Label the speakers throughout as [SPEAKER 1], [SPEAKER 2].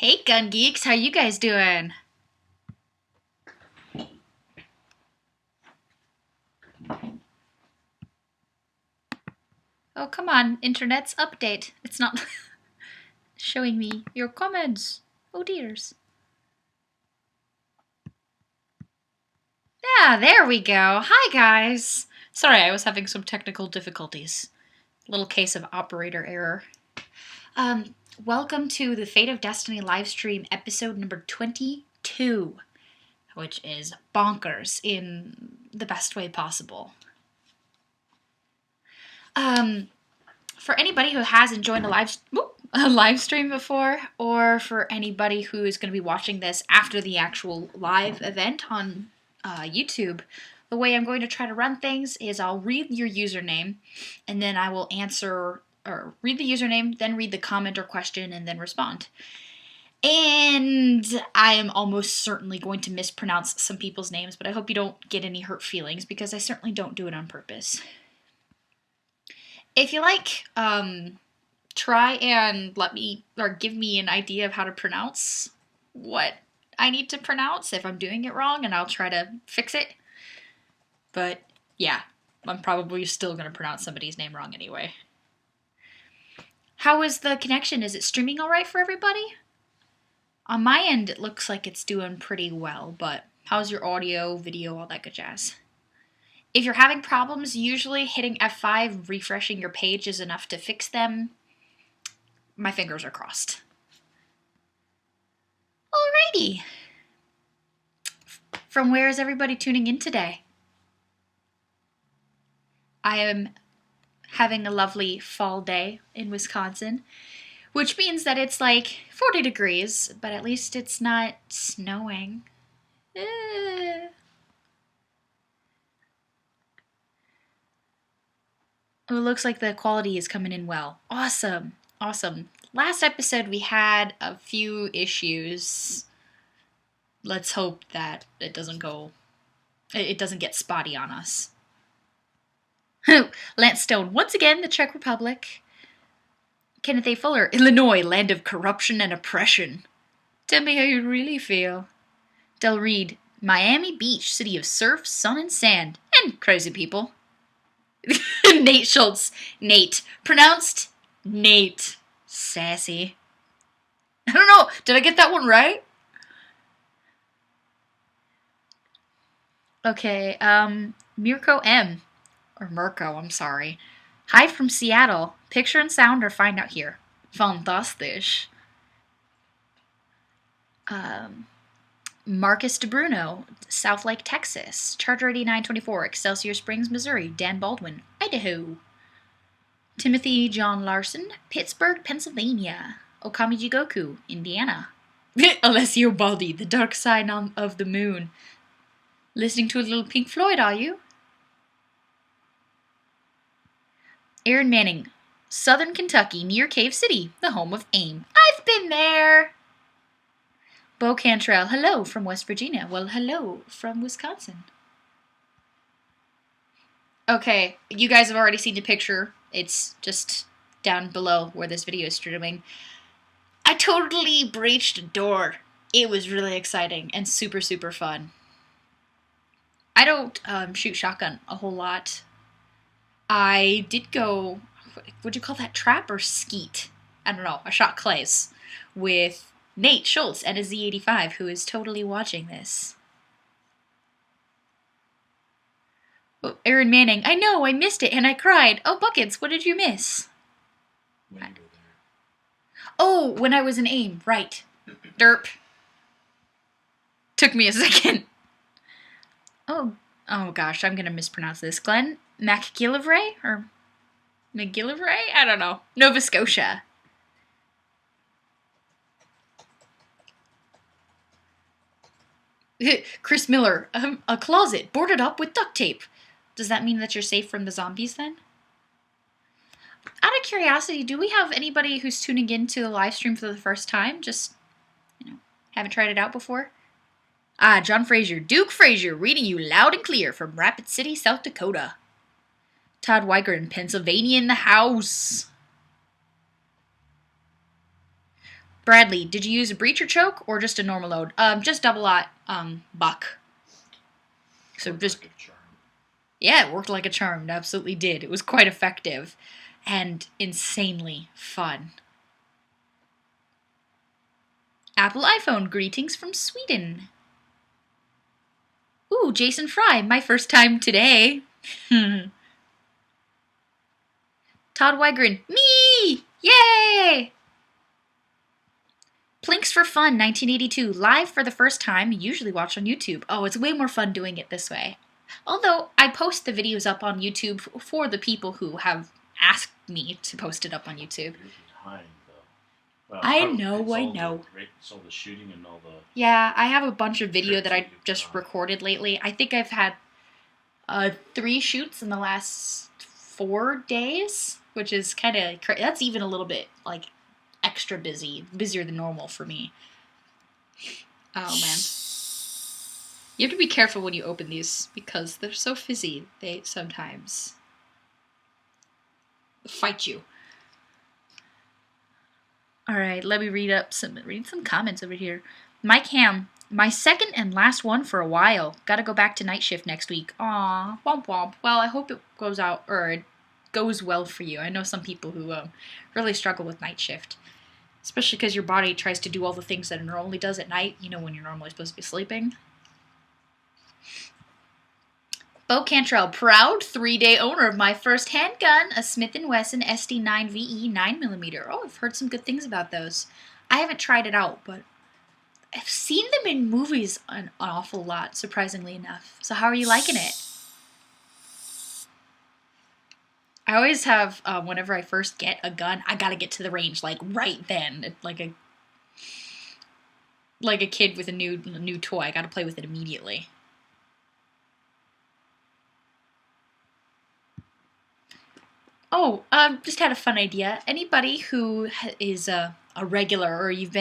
[SPEAKER 1] Hey gun geeks, how you guys doing? Oh, come on, internet's update. It's not showing me your comments. Oh dears. Yeah, there we go. Hi guys. Sorry, I was having some technical difficulties. Little case of operator error. Welcome to the Fate of Destiny livestream episode number 22, which is bonkers in the best way possible. For anybody who hasn't joined a live stream before, or for anybody who is going to be watching this after the actual live event on YouTube, the way I'm going to try to run things is I'll read your username, and then I will answer, or read the username, then read the comment or question, and then respond. And I am almost certainly going to mispronounce some people's names, but I hope you don't get any hurt feelings, because I certainly don't do it on purpose. If you like, try and let me, or give me an idea of how to pronounce what I need to pronounce if I'm doing it wrong, and I'll try to fix it. But yeah, I'm probably still going to pronounce somebody's name wrong anyway. How is the connection? Is it streaming all right for everybody? On my end, it looks like it's doing pretty well, but how's your audio, video, all that good jazz? If you're having problems, usually hitting F5, refreshing your page is enough to fix them. My fingers are crossed. Alrighty. From where is everybody tuning in today? I am having a lovely fall day in Wisconsin, which means that it's like 40 degrees, but at least it's not snowing. It looks like the quality is coming in well. Awesome. Awesome. Last episode we had a few issues. Let's hope that it doesn't get spotty on us. Lance Stone, once again, the Czech Republic. Kenneth A. Fuller, Illinois, land of corruption and oppression. Tell me how you really feel. Del Reed, Miami Beach, city of surf, sun, and sand, and crazy people. Nate Schultz. Nate. Pronounced Nate. Sassy. I don't know. Did I get that one right? Okay, Mirko M. Or Mirko, I'm sorry. Hi from Seattle. Picture and sound or find out here. Fantastisch. Marcus DeBruno, South Lake, Texas. Charger 8924, Excelsior Springs, Missouri. Dan Baldwin, Idaho. Timothy John Larson, Pittsburgh, Pennsylvania. Okamiji Goku, Indiana. Alessio Baldi, The Dark Side of the Moon. Listening to a little Pink Floyd, are you? Aaron Manning, Southern Kentucky, near Cave City, the home of AIM. I've been there! Bo Cantrell, hello from West Virginia. Well, hello from Wisconsin. Okay, you guys have already seen the picture. It's just down below where this video is streaming. I totally breached a door. It was really exciting and super, super fun. I don't shoot shotgun a whole lot. I did go, would you call that trap or skeet? I don't know. I shot clays with Nate Schultz and a Z85, who is totally watching this. Oh, Aaron Manning, I know, I missed it and I cried. Oh, Buckets, what did you miss? Oh, when I was in AIM, right. Derp. Took me a second. Oh gosh, I'm gonna mispronounce this. Glenn McGillivray? Or McGillivray? I don't know. Nova Scotia. Chris Miller, a closet boarded up with duct tape. Does that mean that you're safe from the zombies then? Out of curiosity, do we have anybody who's tuning into the live stream for the first time? Just, haven't tried it out before? Ah, John Frazier. Duke Frazier, reading you loud and clear from Rapid City, South Dakota. Todd Weigern, Pennsylvania in the house. Bradley, did you use a breacher choke or just a normal load? Just double-aught buck. So just... Yeah, it worked like a charm. It absolutely did. It was quite effective and insanely fun. Apple iPhone, greetings from Sweden. Ooh, Jason Fry, my first time today. Todd Wegrin, me! Yay! Plinks for Fun, 1982, live for the first time, usually watch on YouTube. Oh, it's way more fun doing it this way. Although, I post the videos up on YouTube for the people who have asked me to post it up on YouTube.
[SPEAKER 2] Well,
[SPEAKER 1] I know.
[SPEAKER 2] It's all the shooting and all the...
[SPEAKER 1] Yeah, I have a bunch of video that I just recorded lately. I think I've had 3 shoots in the last 4 days, which is kind of... That's even a little bit, like, extra busy. Busier than normal for me. Oh, man. You have to be careful when you open these, because they're so fizzy. They sometimes fight you. Alright, let me read some comments over here. Mike Ham, my second and last one for a while. Gotta go back to night shift next week. Aw, womp womp. Well, I hope it goes well for you. I know some people who really struggle with night shift. Especially because your body tries to do all the things that it normally does at night, you know, when you're normally supposed to be sleeping. Bo Cantrell, proud 3-day owner of my first handgun, a Smith & Wesson SD9VE 9mm. Oh, I've heard some good things about those. I haven't tried it out, but I've seen them in movies an awful lot, surprisingly enough. So how are you liking it? I always have, whenever I first get a gun, I gotta get to the range, like, right then. Like a kid with a new toy. I gotta play with it immediately. Oh, just had a fun idea. Anybody who is a regular or you've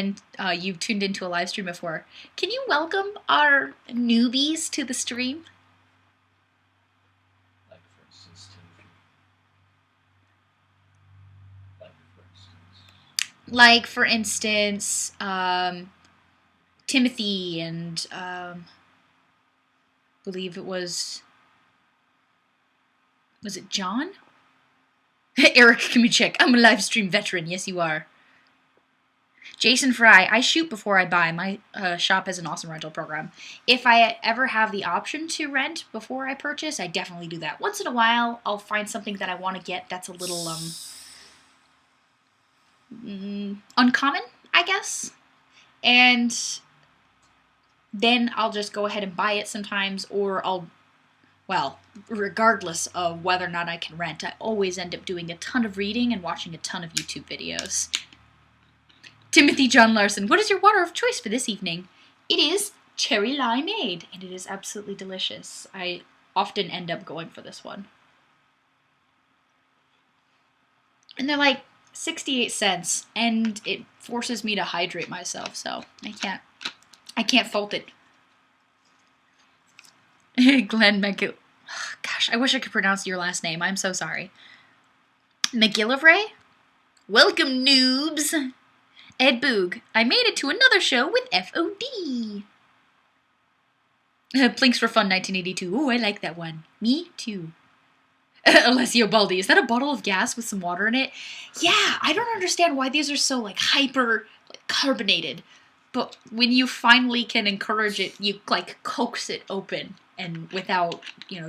[SPEAKER 1] tuned into a live stream before, can you welcome our newbies to the stream? Like for instance, Timothy and believe it was it John? Eric Kamichek, I'm a live stream veteran. Yes, you are. Jason Fry, I shoot before I buy. My shop has an awesome rental program. If I ever have the option to rent before I purchase, I definitely do that. Once in a while, I'll find something that I want to get that's a little uncommon, I guess. And then I'll just go ahead and buy it sometimes, or well, regardless of whether or not I can rent, I always end up doing a ton of reading and watching a ton of YouTube videos. Timothy John Larson, what is your water of choice for this evening? It is cherry limeade, and it is absolutely delicious. I often end up going for this one. And they're like 68 cents, and it forces me to hydrate myself, so I can't fault it. Glenn McGill. Gosh, I wish I could pronounce your last name. I'm so sorry. McGillivray? Welcome, noobs. Ed Boog. I made it to another show with FoD. Plinks for Fun 1982. Ooh, I like that one. Me too. Alessio Baldi. Is that a bottle of gas with some water in it? Yeah, I don't understand why these are so hyper carbonated. But when you finally can encourage it, you coax it open. And without,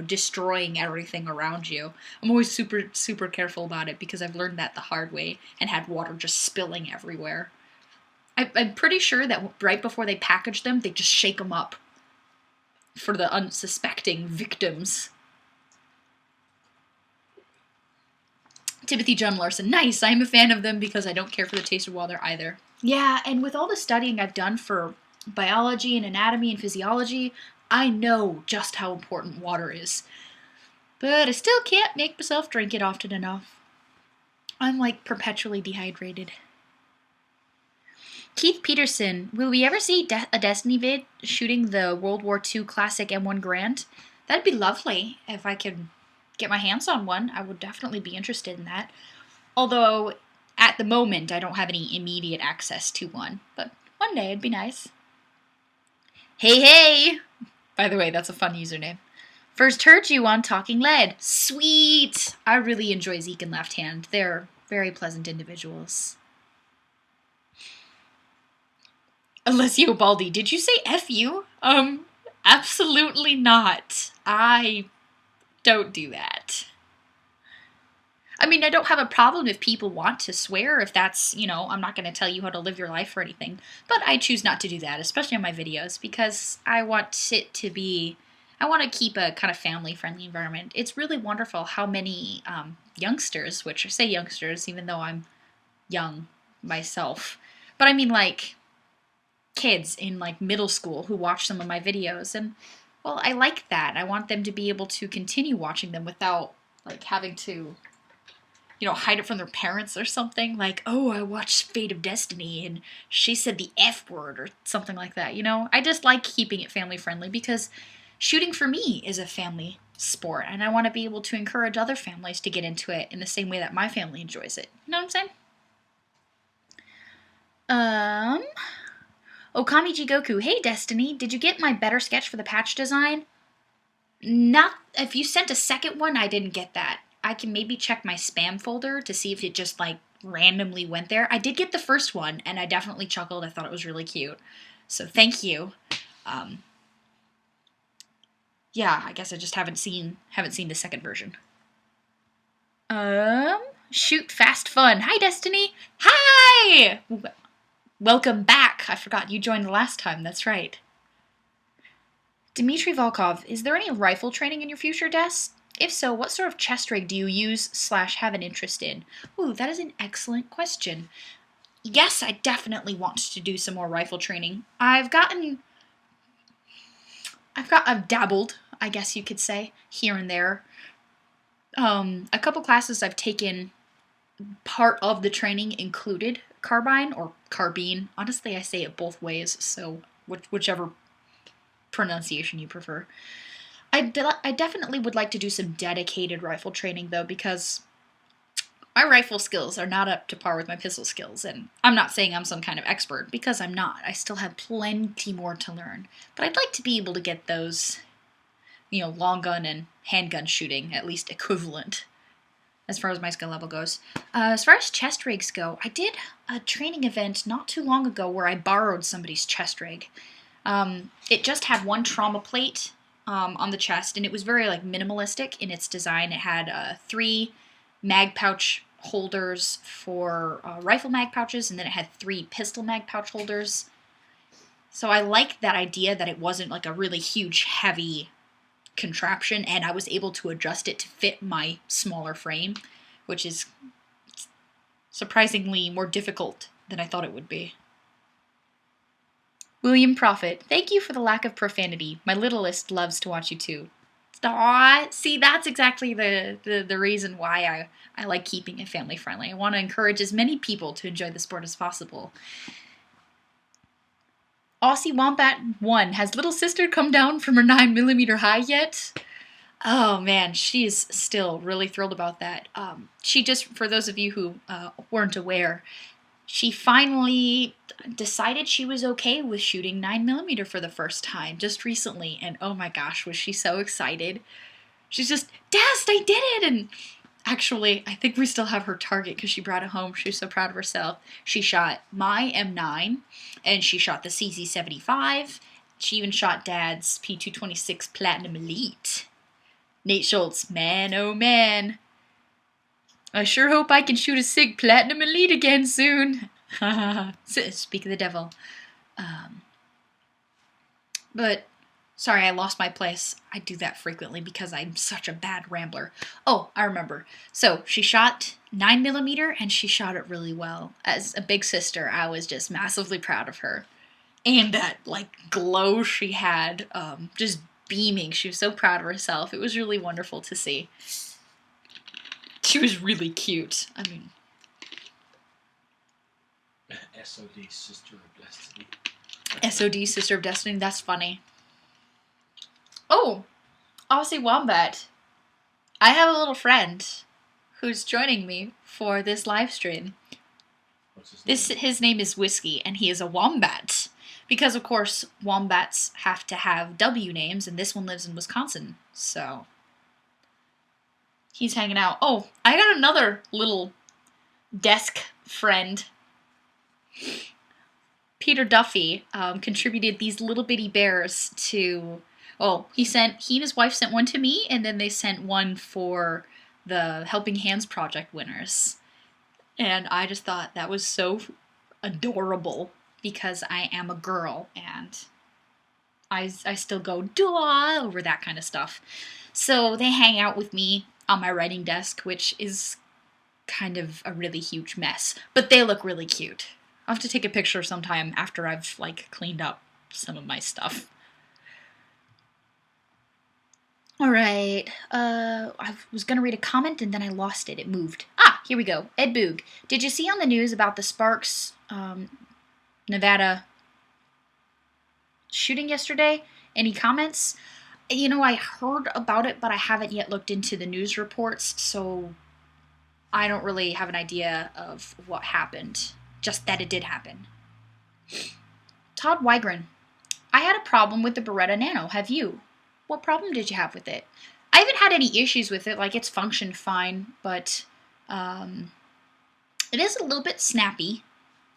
[SPEAKER 1] destroying everything around you. I'm always super, super careful about it because I've learned that the hard way and had water just spilling everywhere. I'm pretty sure that right before they package them, they just shake them up for the unsuspecting victims. Timothy John Larson. Nice! I am a fan of them because I don't care for the taste of water either. Yeah, and with all the studying I've done for biology and anatomy and physiology, I know just how important water is. But I still can't make myself drink it often enough. I'm perpetually dehydrated. Keith Peterson, will we ever see a Destiny vid shooting the World War II classic M1 Garand? That'd be lovely if I could get my hands on one. I would definitely be interested in that. Although, At the moment, I don't have any immediate access to one, but one day it'd be nice. Hey, hey! By the way, that's a fun username. First heard you on Talking Lead. Sweet! I really enjoy Zeke and Left Hand. They're very pleasant individuals. Alessio Baldi, did you say F you? Absolutely not. I don't do that. I mean, I don't have a problem if people want to swear, if that's, I'm not going to tell you how to live your life or anything. But I choose not to do that, especially on my videos, because I want to keep a kind of family-friendly environment. It's really wonderful how many youngsters, which I say youngsters even though I'm young myself, but I mean like kids in like middle school who watch some of my videos, and well, I like that. I want them to be able to continue watching them without like having to hide it from their parents or something. Like, oh, I watched FateofDestinee and she said the F word or something like that, I just like keeping it family friendly because shooting for me is a family sport and I want to be able to encourage other families to get into it in the same way that my family enjoys it. You know what I'm saying? Okami Jigoku, hey Destiny, did you get my better sketch for the patch design? Not, if you sent a second one, I didn't get that. I can maybe check my spam folder to see if it just like randomly went there. I did get the first one and I definitely chuckled. I thought it was really cute. So thank you. Yeah, I guess I just haven't seen the second version. Shoot Fast Fun. Hi Destiny. Hi! Welcome back. I forgot you joined the last time. That's right. Dmitry Volkov, is there any rifle training in your future, Des? If so, what sort of chest rig do you use / have an interest in? Ooh, that is an excellent question. Yes, I definitely want to do some more rifle training. I've dabbled, I guess you could say, here and there. A couple classes I've taken, part of the training included carbine or carbine. Honestly, I say it both ways, so whichever pronunciation you prefer. I definitely would like to do some dedicated rifle training, though, because my rifle skills are not up to par with my pistol skills, and I'm not saying I'm some kind of expert, because I'm not. I still have plenty more to learn. But I'd like to be able to get those, long gun and handgun shooting at least equivalent, as far as my skill level goes. As far as chest rigs go, I did a training event not too long ago where I borrowed somebody's chest rig. It just had one trauma plate on the chest, and it was very minimalistic in its design. It had 3 mag pouch holders for rifle mag pouches, and then it had 3 pistol mag pouch holders. So I liked that idea that it wasn't like a really huge, heavy contraption, and I was able to adjust it to fit my smaller frame, which is surprisingly more difficult than I thought it would be. William Prophet, thank you for the lack of profanity. My littlest loves to watch you too. Aww, see, that's exactly the reason why I like keeping it family friendly. I want to encourage as many people to enjoy the sport as possible. Aussie Wombat 1, has little sister come down from her 9mm high yet? Oh man, she is still really thrilled about that. She just, for those of you who weren't aware, she finally decided she was okay with shooting 9mm for the first time just recently, and oh my gosh, was she so excited. She's just, Dad, I did it! And actually, I think we still have her target because she brought it home. She was so proud of herself. She shot my M9, and she shot the CZ75. She even shot Dad's P226 Platinum Elite. Nate Schultz, man, oh man. I sure hope I can shoot a SIG Platinum Elite again soon. Speak of the devil. But, sorry, I lost my place. I do that frequently because I'm such a bad rambler. Oh, I remember. So, she shot 9mm, and she shot it really well. As a big sister, I was just massively proud of her. And that, glow she had, just beaming. She was so proud of herself. It was really wonderful to see. She was really cute. I mean...
[SPEAKER 2] SOD, Sister of Destiny.
[SPEAKER 1] SOD, Sister of Destiny, that's funny. Oh! Aussie Wombat. I have a little friend who's joining me for this live stream.
[SPEAKER 2] What's his name?
[SPEAKER 1] His name is Whiskey, and he is a wombat. Because, of course, wombats have to have W names, and this one lives in Wisconsin, so he's hanging out. Oh, I got another little desk friend. Peter Duffy contributed these little bitty bears to... Oh, he and his wife sent one to me, and then they sent one for the Helping Hands Project winners. And I just thought that was so adorable, because I am a girl, and I still go duh over that kind of stuff. So they hang out with me on my writing desk, which is kind of a really huge mess. But they look really cute. I'll have to take a picture sometime after I've, like, cleaned up some of my stuff. Alright, I was gonna read a comment and then I lost it. It moved. Ah, here we go. Ed Boog. Did you see on the news about the Sparks, Nevada shooting yesterday? Any comments? You know, I heard about it, but I haven't yet looked into the news reports, so I don't really have an idea of what happened. Just that it did happen. Todd Wygren. I had a problem with the Beretta Nano. Have you? What problem did you have with it? I haven't had any issues with it. Like, it's functioned fine, but it is a little bit snappy.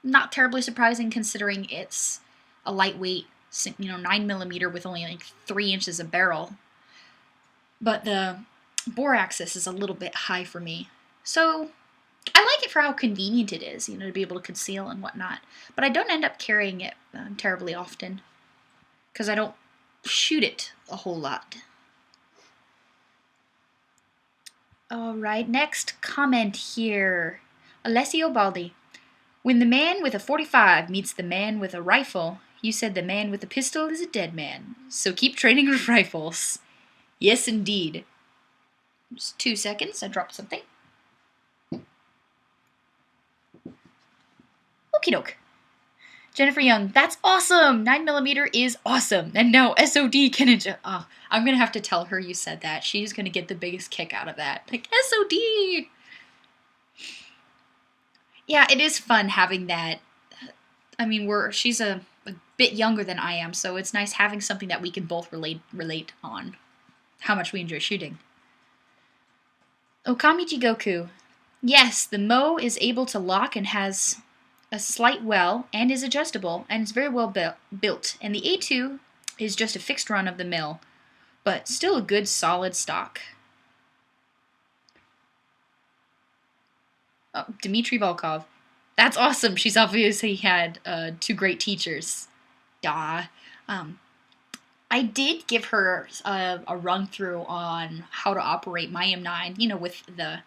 [SPEAKER 1] Not terribly surprising considering it's a lightweight, 9mm with only like 3 inches of barrel. But the bore axis is a little bit high for me. So I like it for how convenient it is, to be able to conceal and whatnot. But I don't end up carrying it terribly often, because I don't shoot it a whole lot. Alright, next comment here. Alessio Baldi. When the man with a 45 meets the man with a rifle, you said the man with a pistol is a dead man. So keep training with rifles. Yes, indeed. Just 2 seconds, I dropped something. Okie doke. Jennifer Young, that's awesome! 9mm is awesome! And no, SOD can enjoy. Oh, I'm gonna have to tell her you said that. She's gonna get the biggest kick out of that. Like, SOD! Yeah, it is fun having that. I mean, she's a bit younger than I am, so it's nice having something that we can both relate on. How much we enjoy shooting. Okami Jigoku. Yes, the Mo is able to lock and has a slight well and is adjustable and is very well built. And the A2 is just a fixed run of the mill, but still a good solid stock. Oh, Dmitry Volkov. That's awesome. She's obviously had 2 great teachers. Duh. I did give her a run through on how to operate my M9, with that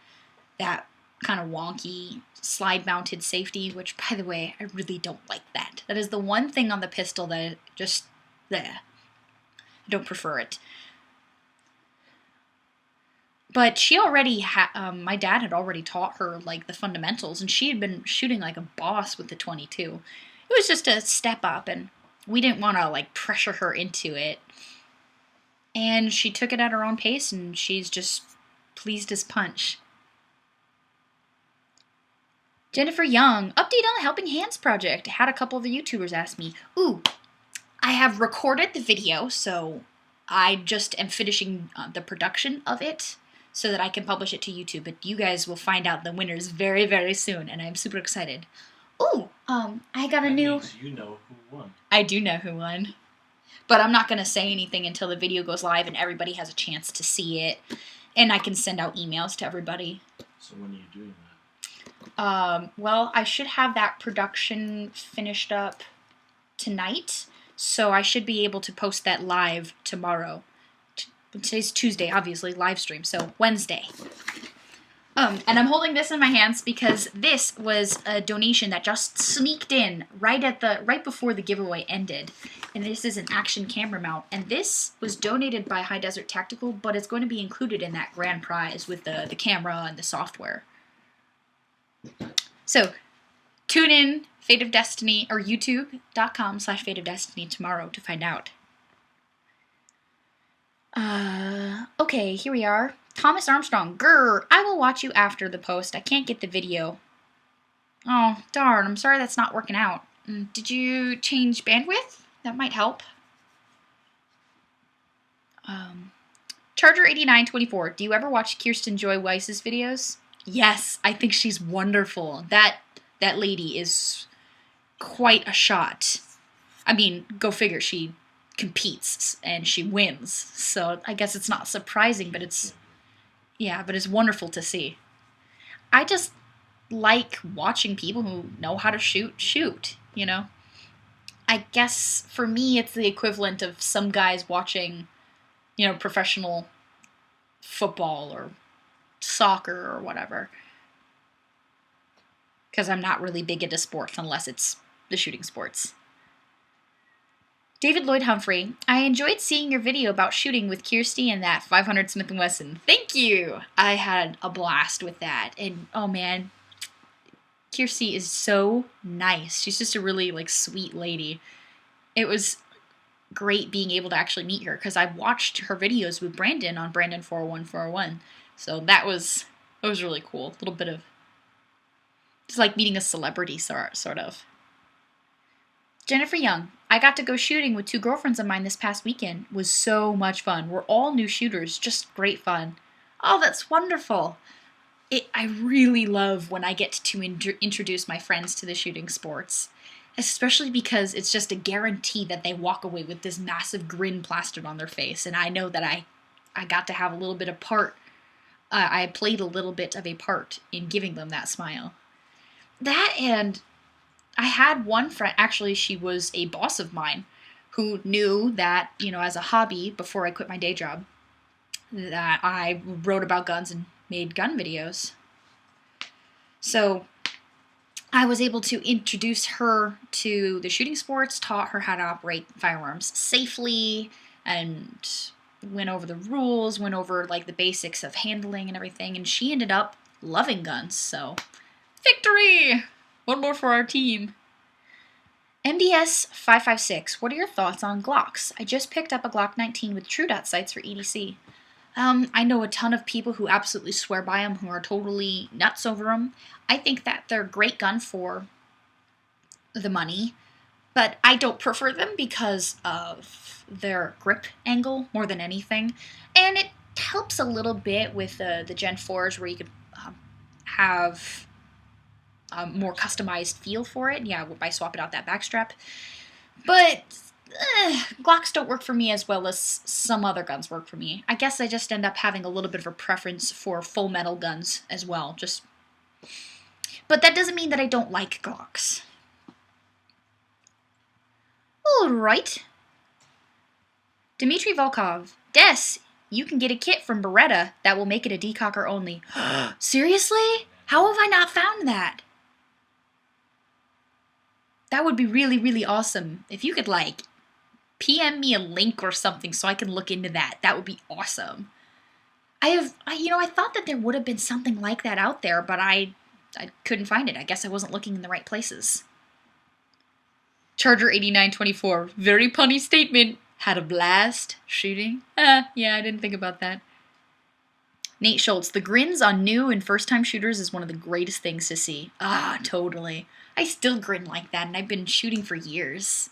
[SPEAKER 1] kind of wonky slide-mounted safety, which, by the way, I really don't like that. That is the one thing on the pistol that just, I don't prefer it. But she already my dad had already taught her, like, the fundamentals, and she had been shooting like a boss with the 22. It was just a step up, and we didn't want to, like, pressure her into it. And she took it at her own pace, and she's just pleased as punch. Jennifer Young, update on the Helping Hands project. I had a couple of the YouTubers ask me. Ooh, I have recorded the video, so I just am finishing the production of it so that I can publish it to YouTube. But you guys will find out the winners very, very soon, and I'm super excited. Ooh, I got a new...
[SPEAKER 2] Means you know who won.
[SPEAKER 1] I do know who won. But I'm not going to say anything until the video goes live and everybody has a chance to see it. And I can send out emails to everybody.
[SPEAKER 2] So when are you doing that?
[SPEAKER 1] Well, I should have that production finished up tonight, so I should be able to post that live tomorrow. Today's Tuesday, obviously, live stream, so Wednesday. And I'm holding this in my hands because this was a donation that just sneaked in right before the giveaway ended. And this is an action camera mount, and this was donated by High Desert Tactical, but it's going to be included in that grand prize with the camera and the software. So, tune in, Fate of Destiny, or youtube.com/FateofDestinee tomorrow to find out. Okay, here we are. Thomas Armstrong, grr, I will watch you after the post. I can't get the video. Oh, darn. I'm sorry that's not working out. Did you change bandwidth? That might help. Charger8924. Do you ever watch Kirsten Joy Weiss's videos? Yes, I think she's wonderful. That lady is quite a shot. I mean, go figure, she competes and she wins. So I guess it's not surprising, but it's wonderful to see. I just like watching people who know how to shoot, you know? I guess for me it's the equivalent of some guys watching, you know, professional football or soccer or whatever. Because I'm not really big into sports unless it's the shooting sports. David Lloyd Humphrey, I enjoyed seeing your video about shooting with Kirsty and that 500 Smith & Wesson. Thank you! I had a blast with that. And, oh man, Kirsty is so nice. She's just a really, like, sweet lady. It was great being able to actually meet her because I watched her videos with Brandon on Brandon 401. So that was really cool. A little bit of, it's like meeting a celebrity, sort of. Jennifer Young, I got to go shooting with 2 girlfriends of mine this past weekend. It was so much fun. We're all new shooters, just great fun. Oh, that's wonderful. I really love when I get to introduce my friends to the shooting sports, especially because it's just a guarantee that they walk away with this massive grin plastered on their face, and I know that I got to have a little bit of part. I played a little bit of a part in giving them that smile. That, and I had one friend, actually she was a boss of mine, who knew that, you know, as a hobby, before I quit my day job, that I wrote about guns and made gun videos. So I was able to introduce her to the shooting sports, taught her how to operate firearms safely, and went over the rules, went over like the basics of handling and everything, and she ended up loving guns, so victory! One more for our team. MDS 556, what are your thoughts on Glocks? I just picked up a Glock 19 with True Dot sights for EDC. I know a ton of people who absolutely swear by them, who are totally nuts over them. I think that they're a great gun for the money, but I don't prefer them because of their grip angle more than anything. And it helps a little bit with the Gen 4s where you could have a more customized feel for it, yeah, by swapping out that backstrap. But Glocks don't work for me as well as some other guns work for me. I guess I just end up having a little bit of a preference for full metal guns as well. But that doesn't mean that I don't like Glocks. Alright. Dmitry Volkov. Des, you can get a kit from Beretta that will make it a decocker only. Seriously? How have I not found that? That would be really, really awesome. If you could, like, PM me a link or something so I can look into that. That would be awesome. I thought that there would have been something like that out there, but I couldn't find it. I guess I wasn't looking in the right places. Charger 8924. Very punny statement. Had a blast shooting. Yeah, I didn't think about that. Nate Schultz. The grins on new and first-time shooters is one of the greatest things to see. Totally. I still grin like that, and I've been shooting for years.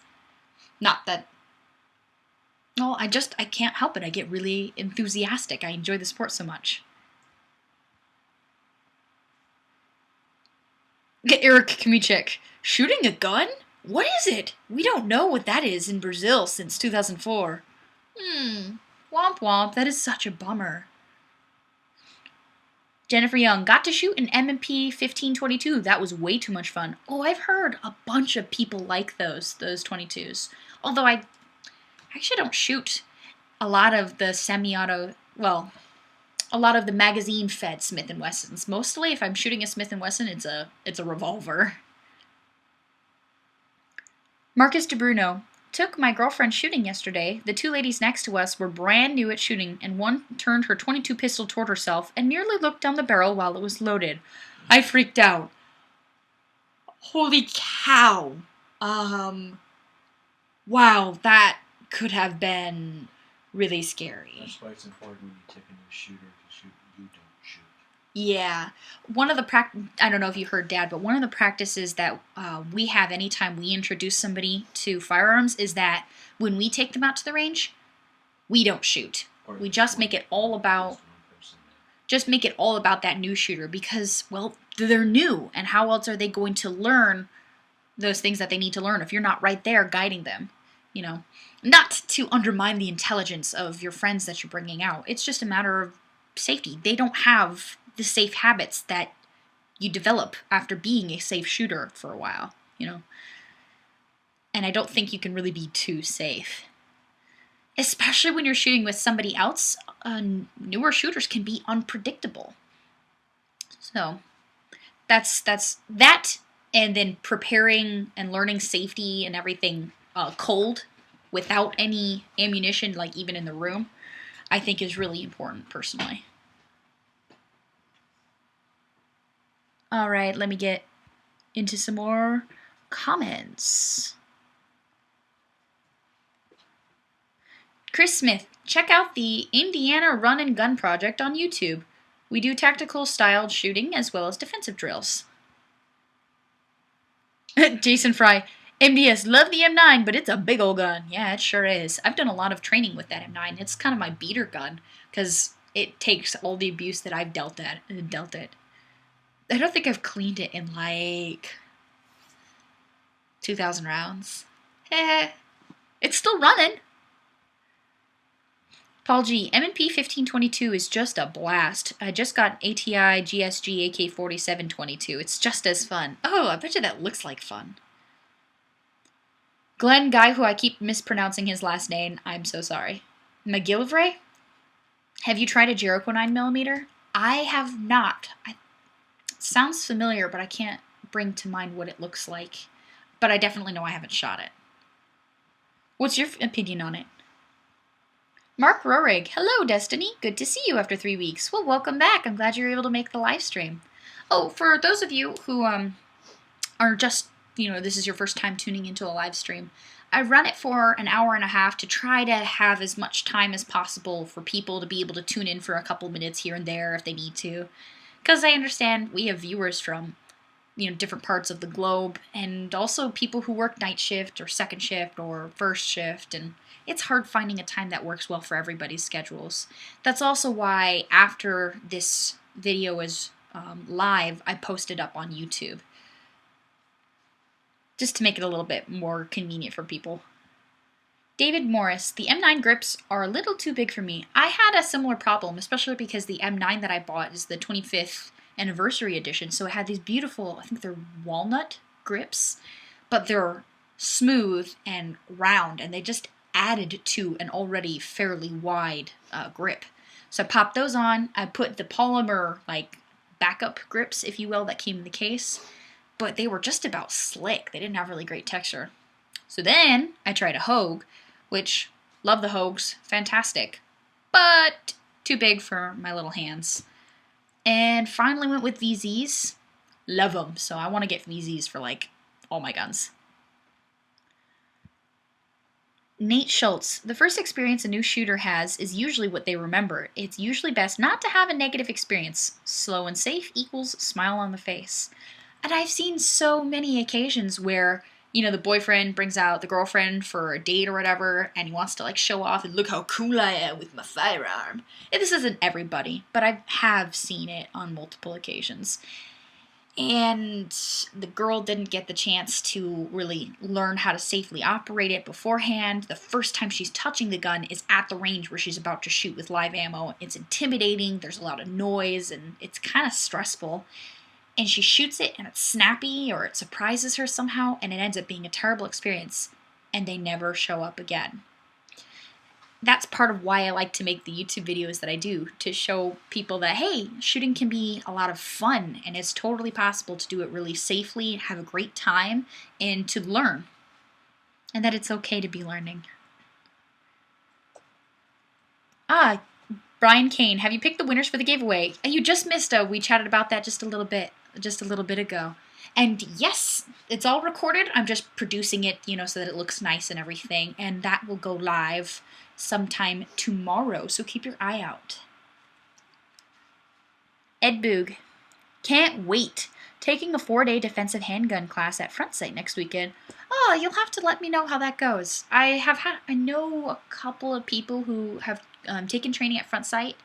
[SPEAKER 1] Not that... Well, I can't help it. I get really enthusiastic. I enjoy the sport so much. Eric Kamichek. Shooting a gun? What is it? We don't know what that is in Brazil since 2004. Womp womp. That is such a bummer. Jennifer Young. Got to shoot an M&P 1522. That was way too much fun. Oh, I've heard a bunch of people like those 22s. Although I actually don't shoot a lot of the semi-auto, well, a lot of the magazine-fed Smith & Wessons. Mostly, if I'm shooting a Smith & Wesson, it's a revolver. Marcus DeBruno. Took my girlfriend shooting yesterday. The 2 ladies next to us were brand new at shooting, and one turned her .22 pistol toward herself and nearly looked down the barrel while it was loaded. I freaked out. Holy cow. Wow, that could have been really scary.
[SPEAKER 2] That's why it's important when you take a new shooter to shoot, you don't shoot.
[SPEAKER 1] Yeah. One of the I don't know if you heard Dad, but one of the practices that we have anytime we introduce somebody to firearms is that when we take them out to the range, we don't shoot. We just make it all about that new shooter because, well, they're new, and how else are they going to learn those things that they need to learn if you're not right there guiding them? You know, not to undermine the intelligence of your friends that you're bringing out. It's just a matter of safety. They don't have the safe habits that you develop after being a safe shooter for a while, you know. And I don't think you can really be too safe. Especially when you're shooting with somebody else, newer shooters can be unpredictable. So that's that, and then preparing and learning safety and everything cold without any ammunition, like even in the room, I think is really important personally. All right, let me get into some more comments. Chris Smith, check out the Indiana Run and Gun Project on YouTube. We do tactical styled shooting as well as defensive drills. Jason Fry, MDS, love the M9, but it's a big old gun. Yeah, it sure is. I've done a lot of training with that M9. It's kind of my beater gun because it takes all the abuse that I've dealt it. I don't think I've cleaned it in like 2,000 rounds. It's still running. Paul G, M&P 1522 is just a blast. I just got ATI GSG AK-4722. It's just as fun. Oh, I bet you that looks like fun. Glenn, guy who I keep mispronouncing his last name, I'm so sorry. McGillivray? Have you tried a Jericho 9mm? I have not. It sounds familiar, but I can't bring to mind what it looks like. But I definitely know I haven't shot it. What's your opinion on it? Mark Rorig, hello Destiny, good to see you after 3 weeks. Well, welcome back. I'm glad you were able to make the live stream. Oh, for those of you who are just, this is your first time tuning into a live stream, I run it for an hour and a half to try to have as much time as possible for people to be able to tune in for a couple minutes here and there if they need to. Because I understand we have viewers from different parts of the globe, and also people who work night shift or second shift or first shift, and it's hard finding a time that works well for everybody's schedules. That's also why after this video is live, I post it up on YouTube, just to make it a little bit more convenient for people. David Morris, the M9 grips are a little too big for me. I had a similar problem, especially because the M9 that I bought is the 25th anniversary edition, so it had these beautiful, I think they're walnut grips, but they're smooth and round, and they just added to an already fairly wide grip. So I popped those on. I put the polymer backup grips, if you will, that came in the case, but they were just about slick. They didn't have really great texture. So then I tried a Hogue, which, love the Hogues, fantastic, but too big for my little hands. And finally went with VZs. Love them. So I want to get VZs for all my guns. Nate Schultz. The first experience a new shooter has is usually what they remember. It's usually best not to have a negative experience. Slow and safe equals smile on the face. And I've seen so many occasions where, the boyfriend brings out the girlfriend for a date or whatever, and he wants to show off and look how cool I am with my firearm. And this isn't everybody, but I have seen it on multiple occasions. And the girl didn't get the chance to really learn how to safely operate it beforehand. The first time she's touching the gun is at the range where she's about to shoot with live ammo. It's intimidating, there's a lot of noise, and it's kind of stressful. And she shoots it, and it's snappy, or it surprises her somehow, and it ends up being a terrible experience, and they never show up again. That's part of why I like to make the YouTube videos that I do, to show people that, hey, shooting can be a lot of fun, and it's totally possible to do it really safely, have a great time, and to learn. And that it's okay to be learning. Brian Kane, have you picked the winners for the giveaway? You just missed we chatted about that just a little bit ago. And yes, it's all recorded. I'm just producing it, so that it looks nice and everything. And that will go live sometime tomorrow, so keep your eye out. Ed Boog. Can't wait. Taking a 4-day defensive handgun class at Front Sight next weekend. Oh, you'll have to let me know how that goes. I know a couple of people who have taken training at Front Sight.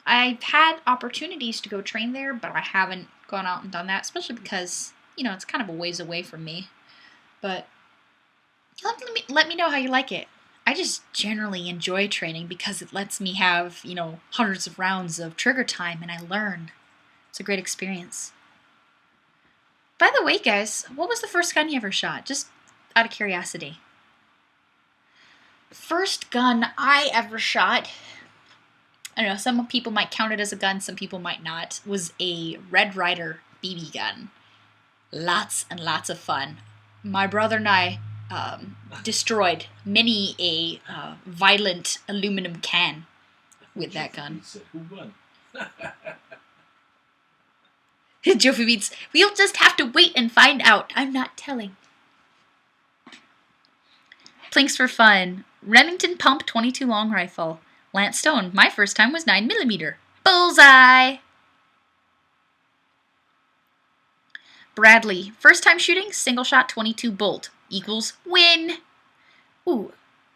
[SPEAKER 1] I've had opportunities to go train there, but I haven't gone out and done that, especially because, it's kind of a ways away from me. But let me know how you like it. I just generally enjoy training because it lets me have, hundreds of rounds of trigger time, and I learn. It's a great experience. By the way, guys, what was the first gun you ever shot? Just out of curiosity. First gun I ever shot, I don't know, some people might count it as a gun, some people might not, was a Ryder BB gun. Lots and lots of fun. My brother and I destroyed many a violent aluminum can with that gun.
[SPEAKER 2] Who won?
[SPEAKER 1] Jofi Beats, we'll just have to wait and find out. I'm not telling. Plinks for fun. Remington Pump 22 long rifle. Lance Stone, my first time was 9mm. Bullseye! Bradley, first time shooting, single shot 22 bolt. Equals win! Ooh,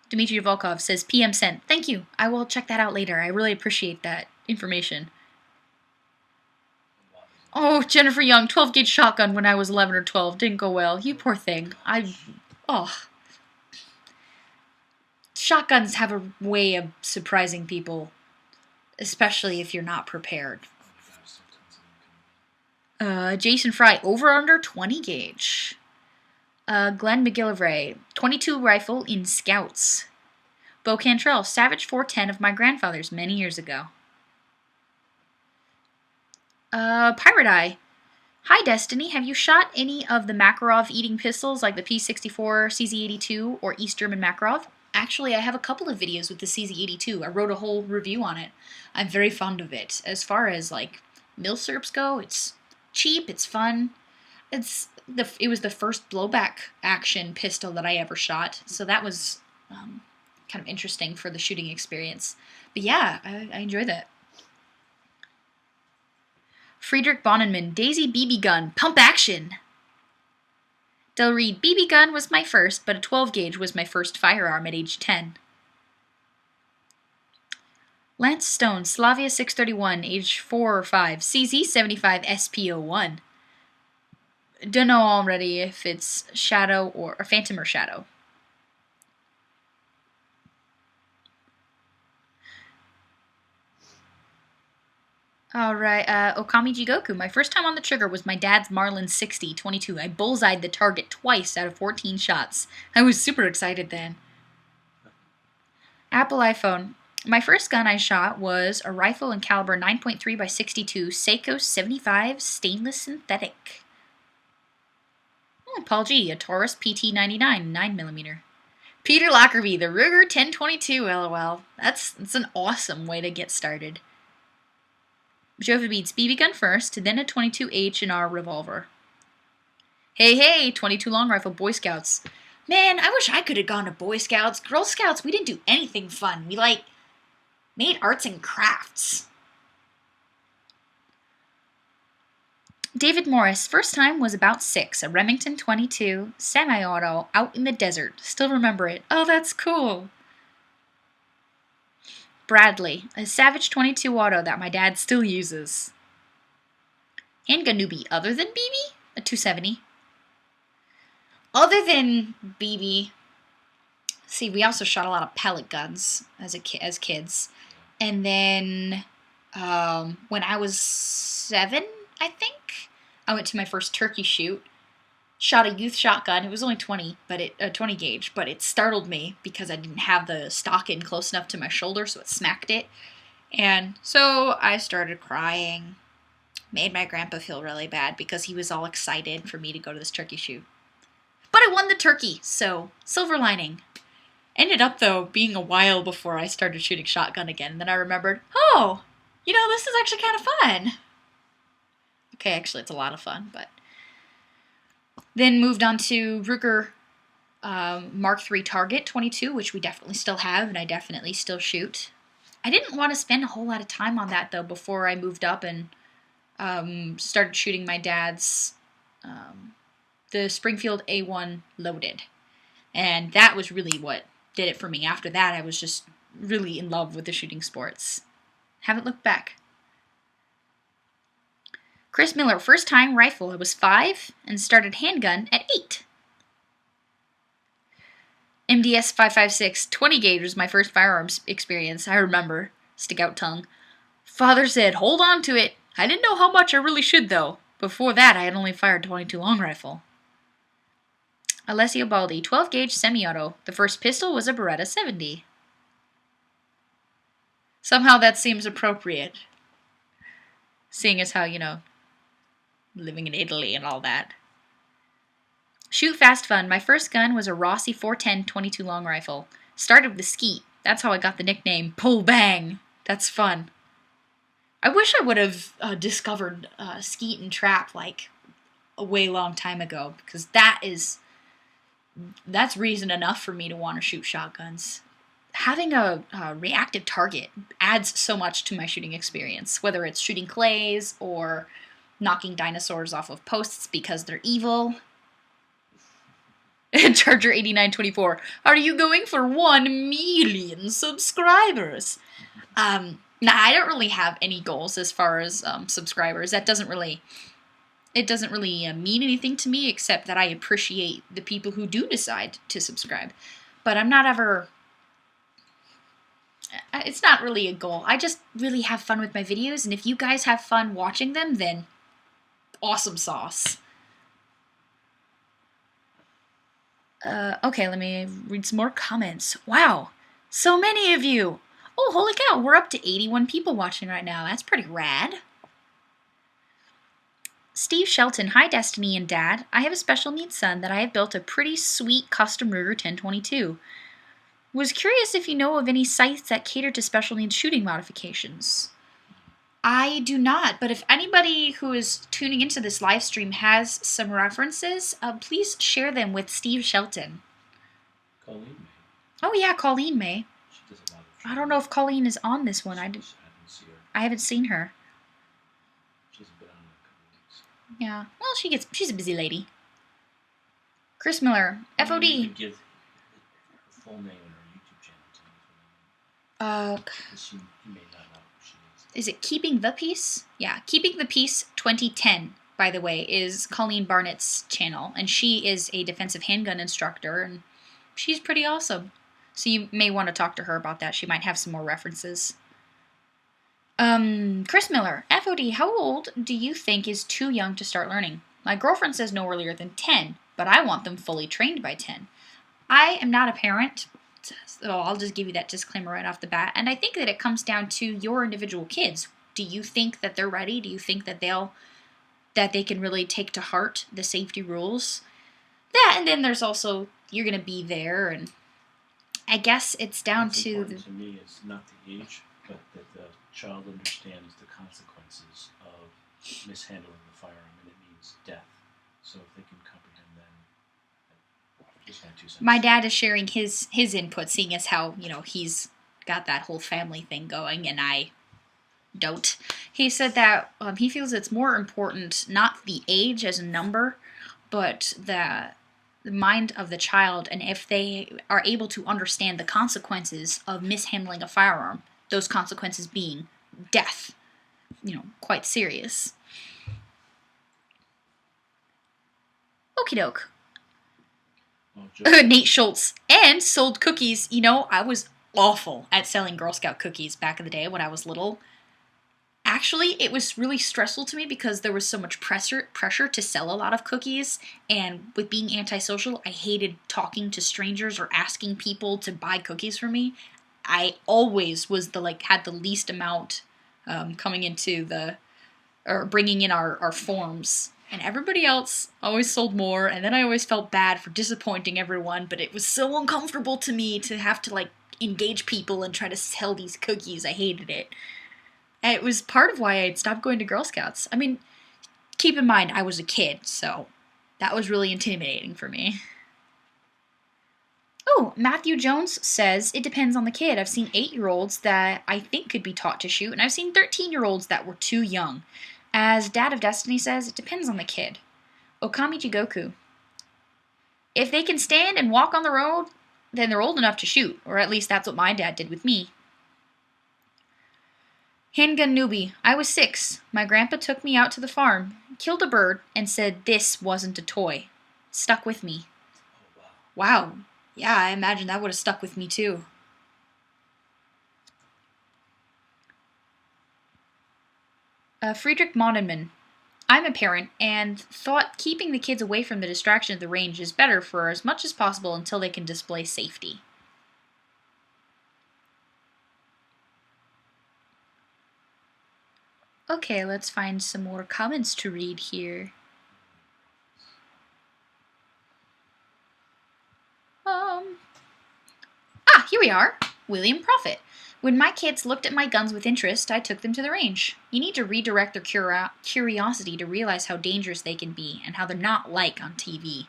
[SPEAKER 1] Dmitry Volkov says PM sent. Thank you. I will check that out later. I really appreciate that information. Oh, Jennifer Young, 12-gauge shotgun when I was 11 or 12. Didn't go well. You poor thing. Shotguns have a way of surprising people, especially if you're not prepared. Jason Fry, over under 20-gauge. Glenn McGillivray, 22 rifle in Scouts. Bo Cantrell, Savage 410 of my grandfather's many years ago. Pirate Eye. Hi, Destiny. Have you shot any of the Makarov eating pistols like the P64, CZ82, or East German Makarov? Actually, I have a couple of videos with the CZ82. I wrote a whole review on it. I'm very fond of it. As far as, milsurps go, it's cheap, it's fun. It was the first blowback action pistol that I ever shot, so that was kind of interesting for the shooting experience. But yeah, I enjoy that. Friedrich Bonenman, Daisy BB gun, pump action. Del Reed, BB gun was my first, but a 12-gauge was my first firearm at age 10. Lance Stone, Slavia 631, age 4 or 5, CZ75 SP01. Don't know already if it's Shadow or Phantom or Shadow. Alright, Okami Jigoku. My first time on the trigger was my dad's Marlin 60, 22. I bullseyed the target twice out of 14 shots. I was super excited then. Apple iPhone. My first gun I shot was a rifle in caliber 9.3 by 62 Seiko 75 stainless synthetic. Paul G, a Taurus PT99 9mm. Peter Lockerbie, the Ruger 1022, LOL. That's an awesome way to get started. Jova Beats, BB gun first, then a 22 H&R revolver. Hey, 22 long rifle, Boy Scouts. Man, I wish I could have gone to Boy Scouts. Girl Scouts, we didn't do anything fun. We, made arts and crafts. David Morris, first time was about 6, a Remington 22, semi-auto, out in the desert. Still remember it. Oh, that's cool. Bradley, a Savage 22 auto that my dad still uses. Handgun newbie, other than BB? A 270. Other than BB, see, we also shot a lot of pellet guns as kids. And then when I was 7, I think, I went to my first turkey shoot. Shot a youth shotgun. It was only 20 gauge, but it startled me because I didn't have the stock in close enough to my shoulder, so it smacked it. And so I started crying. Made my grandpa feel really bad because he was all excited for me to go to this turkey shoot. But I won the turkey, so silver lining. Ended up, though, being a while before I started shooting shotgun again. And then I remembered, this is actually kind of fun. Okay, actually, it's a lot of fun, but... Then moved on to Ruger Mark III Target 22, which we definitely still have, and I definitely still shoot. I didn't want to spend a whole lot of time on that, though, before I moved up and started shooting my dad's, the Springfield A1 loaded. And that was really what did it for me. After that, I was just really in love with the shooting sports. Haven't looked back. Chris Miller, first time rifle. I was 5 and started handgun at 8. MDS 556, 20 gauge was my first firearms experience. I remember. Stick out tongue. Father said, hold on to it. I didn't know how much I really should, though. Before that, I had only fired 22 long rifle. Alessio Baldi, 12 gauge semi-auto. The first pistol was a Beretta 70. Somehow that seems appropriate. Seeing as how, living in Italy and all that. Shoot fast fun. My first gun was a Rossi 410 22 long rifle. Started with the skeet. That's how I got the nickname Pull Bang. That's fun. I wish I would have discovered skeet and trap like a way long time ago, because that's reason enough for me to want to shoot shotguns. Having a reactive target adds so much to my shooting experience, whether it's shooting clays or knocking dinosaurs off of posts because they're evil. Charger 8924, are you going for 1 million subscribers? Nah, I don't really have any goals as far as subscribers. That doesn't really mean anything to me, except that I appreciate the people who do decide to subscribe. But I'm not ever... It's not really a goal. I just really have fun with my videos, and if you guys have fun watching them, then awesome sauce. Okay, let me read some more comments. Wow, so many of you! Oh, holy cow, we're up to 81 people watching right now. That's pretty rad. Steve Shelton, hi Destiny and Dad. I have a special needs son that I have built a pretty sweet custom Ruger 1022. Was curious if you know of any sites that cater to special needs shooting modifications. I do not, but if anybody who is tuning into this live stream has some references, please share them with Steve Shelton.
[SPEAKER 2] Colleen May.
[SPEAKER 1] Oh yeah, Colleen May.
[SPEAKER 2] She does a lot of
[SPEAKER 1] I don't know if Colleen is on this one. I haven't seen her.
[SPEAKER 2] She's been on in a couple weeks.
[SPEAKER 1] Yeah, well, she's a busy lady. Chris Miller, FoD.
[SPEAKER 2] You could give her full name and her YouTube channel to me. You may not know who she is.
[SPEAKER 1] Is it Keeping the Peace? Yeah, Keeping the Peace 2010, by the way, is Colleen Barnett's channel, and she is a defensive handgun instructor, and she's pretty awesome. So you may want to talk to her about that. She might have some more references. Chris Miller, FOD, how old do you think is too young to start learning? My girlfriend says no earlier than 10, but I want them fully trained by 10. I am not a parent, so I'll just give you that disclaimer right off the bat. And I think that it comes down to your individual kids. Do you think that they're ready? Do you think that they can really take to heart the safety rules? That, and then there's also, you're going to be there, and I guess it's down
[SPEAKER 2] What's
[SPEAKER 1] to...
[SPEAKER 2] important to me is not the age, but that the child understands the consequences of mishandling the firearm, and it means death. So if they can comprehend that, just my 2 cents.
[SPEAKER 1] My dad is sharing his input, seeing as how, he's got that whole family thing going, and I don't. He said that he feels it's more important, not the age as a number, but the mind of the child, and if they are able to understand the consequences of mishandling a firearm, those consequences being death, quite serious. Okie doke. Nate Schultz, and sold cookies. I was awful at selling Girl Scout cookies back in the day when I was little. Actually, it was really stressful to me because there was so much pressure to sell a lot of cookies, and with being antisocial, I hated talking to strangers or asking people to buy cookies for me. I always was had the least amount coming into bringing in our forms, and everybody else always sold more, and then I always felt bad for disappointing everyone, but it was so uncomfortable to me to have to engage people and try to sell these cookies. I hated it. And it was part of why I'd stopped going to Girl Scouts. I mean, keep in mind, I was a kid, so that was really intimidating for me. Oh, Matthew Jones says, it depends on the kid. I've seen 8-year-olds that I think could be taught to shoot, and I've seen 13-year-olds that were too young. As Dad of Destiny says, it depends on the kid. Okami Jigoku. If they can stand and walk on the road, then they're old enough to shoot, or at least that's what my dad did with me. Handgun newbie. I was 6. My grandpa took me out to the farm, killed a bird, and said this wasn't a toy. Stuck with me.
[SPEAKER 2] Oh, wow.
[SPEAKER 1] Wow. Yeah, I imagine that would have stuck with me too. Friedrich Mondenman. I'm a parent and thought keeping the kids away from the distraction of the range is better for as much as possible until they can display safety. Okay, let's find some more comments to read here. Here we are. William Prophet. When my kids looked at my guns with interest, I took them to the range. You need to redirect their curiosity to realize how dangerous they can be and how they're not like on TV.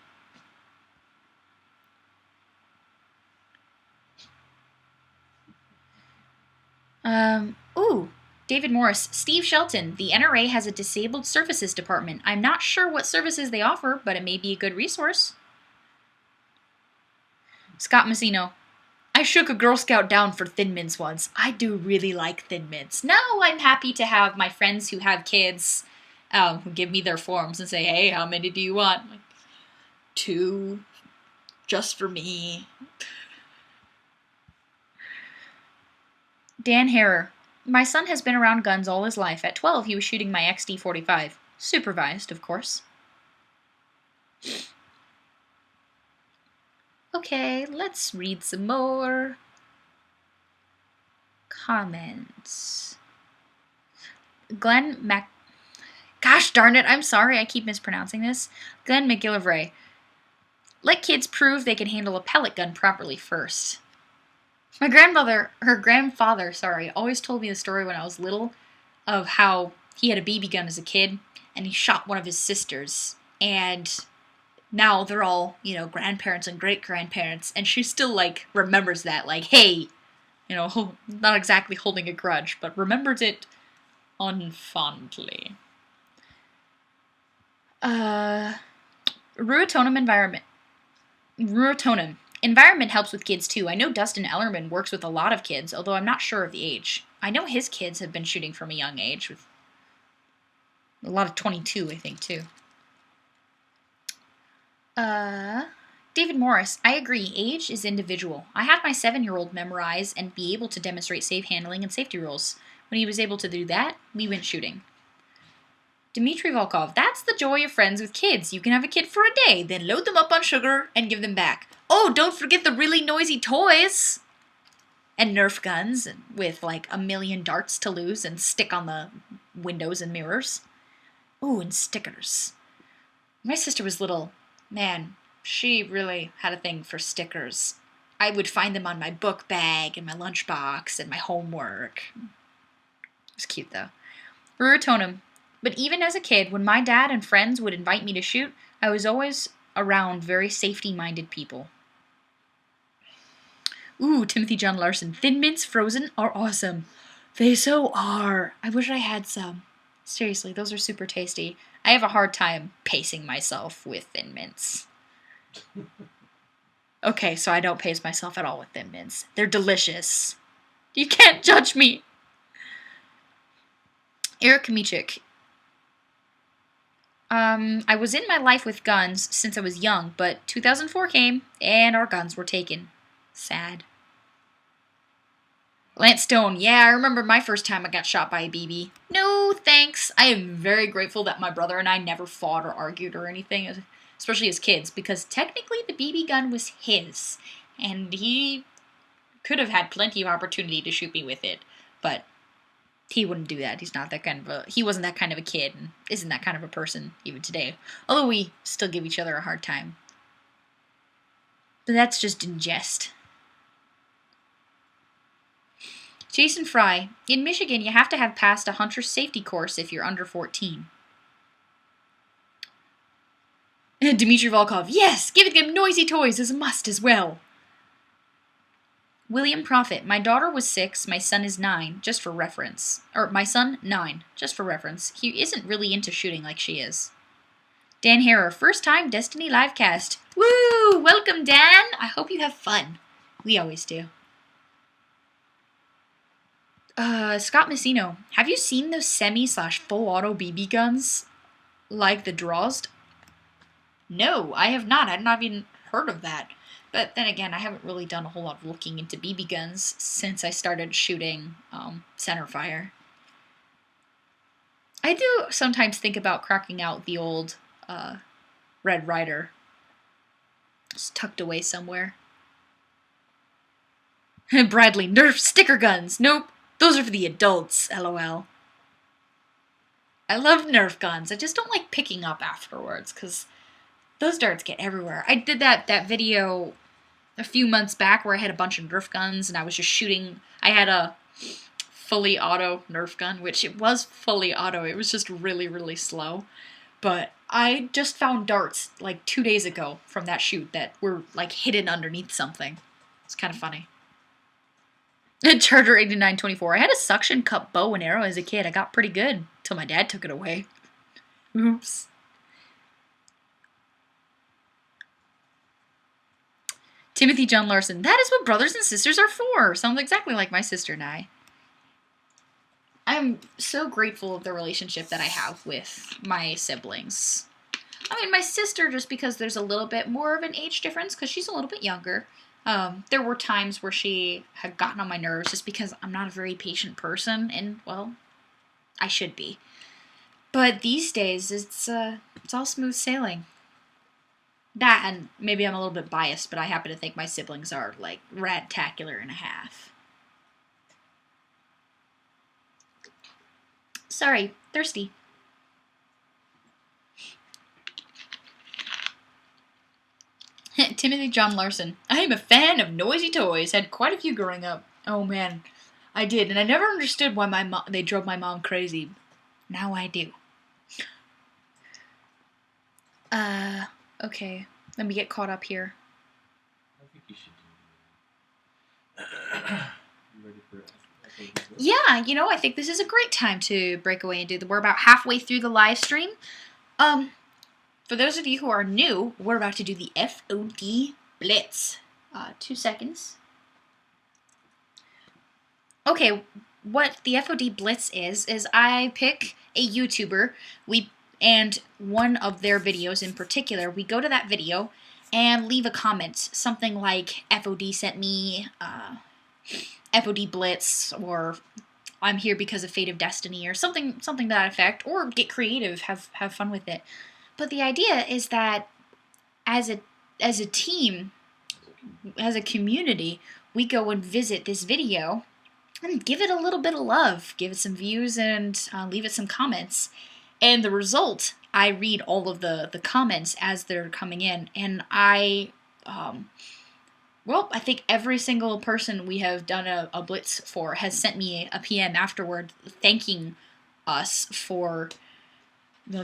[SPEAKER 1] David Morris. Steve Shelton. The NRA has a disabled services department. I'm not sure what services they offer, but it may be a good resource. Scott Massino. I shook a Girl Scout down for Thin Mints once. I do really like Thin Mints. Now I'm happy to have my friends who have kids who give me their forms and say, hey, how many do you want? I'm like, 2, just for me. Dan Harrer. My son has been around guns all his life. At 12, he was shooting my XD45. Supervised, of course. Okay, let's read some more comments. Gosh darn it, I'm sorry, I keep mispronouncing this. Glenn McGillivray. Let kids prove they can handle a pellet gun properly first. My grandfather, always told me the story when I was little of how he had a BB gun as a kid and he shot one of his sisters, and now they're all, grandparents and great-grandparents, and she still, remembers that, hey, not exactly holding a grudge, but remembers it unfondly. Ruotonum environment. Environment helps with kids, too. I know Dustin Ellerman works with a lot of kids, although I'm not sure of the age. I know his kids have been shooting from a young age, with a lot of 22, I think, too. David Morris. I agree. Age is individual. I had my 7-year-old memorize and be able to demonstrate safe handling and safety rules. When he was able to do that, we went shooting. Dmitry Volkov. That's the joy of friends with kids. You can have a kid for a day, then load them up on sugar and give them back. Oh, don't forget the really noisy toys! And Nerf guns with, 1,000,000 darts to lose and stick on the windows and mirrors. Ooh, and stickers. My sister was little. Man, she really had a thing for stickers. I would find them on my book bag and my lunchbox and my homework. It was cute, though. Rurotonum. But even as a kid, when my dad and friends would invite me to shoot, I was always around very safety-minded people. Ooh, Timothy John Larson. Thin Mints frozen are awesome. They so are. I wish I had some. Seriously, those are super tasty. I have a hard time pacing myself with Thin Mints. Okay, so I don't pace myself at all with Thin Mints. They're delicious. You can't judge me. Eric Kamichik. I was in my life with guns since I was young, but 2004 came, and our guns were taken. Sad. Lance Stone. Yeah, I remember my first time I got shot by a BB. No, thanks. I am very grateful that my brother and I never fought or argued or anything, especially as kids, because technically the BB gun was his, and he could have had plenty of opportunity to shoot me with it, but he wouldn't do that. He wasn't that kind of a kid, and isn't that kind of a person even today. Although we still give each other a hard time. But that's just in jest. Jason Fry. In Michigan, you have to have passed a hunter safety course if you're under 14. Dmitry Volkov. Yes, giving them noisy toys is a must as well. William Prophet. My daughter was 6. My son is 9, just for reference. Or my son, 9, just for reference. He isn't really into shooting like she is. Dan Harrer. First time Destiny livecast. Woo! Welcome, Dan. I hope you have fun. We always do. Scott Messino. Have you seen those semi/full auto BB guns? Like the Drost? No, I have not. I've not even heard of that. But then again, I haven't really done a whole lot of looking into BB guns since I started shooting centerfire. I do sometimes think about cracking out the old Red Ryder. It's tucked away somewhere. Bradley, Nerf sticker guns. Nope, those are for the adults, LOL. I love Nerf guns. I just don't like picking up afterwards, because those darts get everywhere. I did that video a few months back where I had a bunch of Nerf guns, and I was just shooting. I had a fully auto Nerf gun, which it was fully auto. It was just really, really slow. But I just found darts like 2 days ago from that shoot that were like hidden underneath something. It's kind of funny. Charger 8924. I had a suction cup bow and arrow as a kid. I got pretty good till my dad took it away. Oops. Timothy John Larson. That is what brothers and sisters are for. Sounds exactly like my sister and I. I'm so grateful of the relationship that I have with my siblings. I mean, my sister, just because there's a little bit more of an age difference, because she's a little bit younger. There were times where she had gotten on my nerves just because I'm not a very patient person, and, well, I should be. But these days, it's all smooth sailing. That, and maybe I'm a little bit biased, but I happen to think my siblings are, like, rad-tacular and a half. Sorry, thirsty. Timothy John Larson. I am a fan of noisy toys. Had quite a few growing up. Oh man, I did, and I never understood why they drove my mom crazy. Now I do. Okay. Let me get caught up here.
[SPEAKER 2] I think you should do you ready for FoD Blitz?
[SPEAKER 1] Yeah, you know, I think this is a great time to break away and do we're about halfway through the live stream. For those of you who are new, we're about to do the FoD Blitz. 2 seconds. Okay, what the FoD Blitz is I pick a YouTuber, and one of their videos in particular, we go to that video and leave a comment, something like FoD sent me, FoD Blitz, or I'm here because of FateofDestinee, or something to that effect, or get creative, have fun with it. But the idea is that as a team, as a community, we go and visit this video and give it a little bit of love, give it some views, and leave it some comments. And the result, I read all of the comments as they're coming in, and I think every single person we have done a blitz for has sent me a PM afterward thanking us for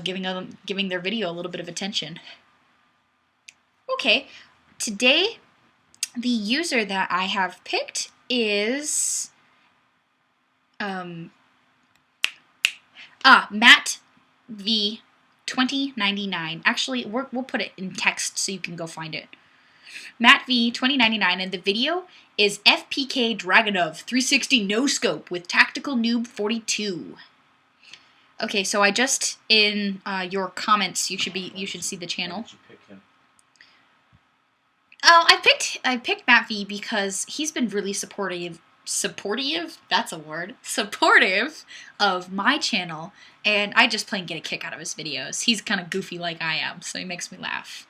[SPEAKER 1] giving their video a little bit of attention. Okay, today the user that I have picked is Matt V 2099. Actually, we'll put it in text so you can go find it. Matt V 2099, and the video is FPK Dragunov 360 no scope with tactical noob 42. Okay, so I just in your comments you should see the channel.
[SPEAKER 2] Why did you pick him?
[SPEAKER 1] Oh, I picked Matt V because he's been really supportive. That's a word. Supportive of my channel, and I just plain get a kick out of his videos. He's kind of goofy like I am, so he makes me laugh.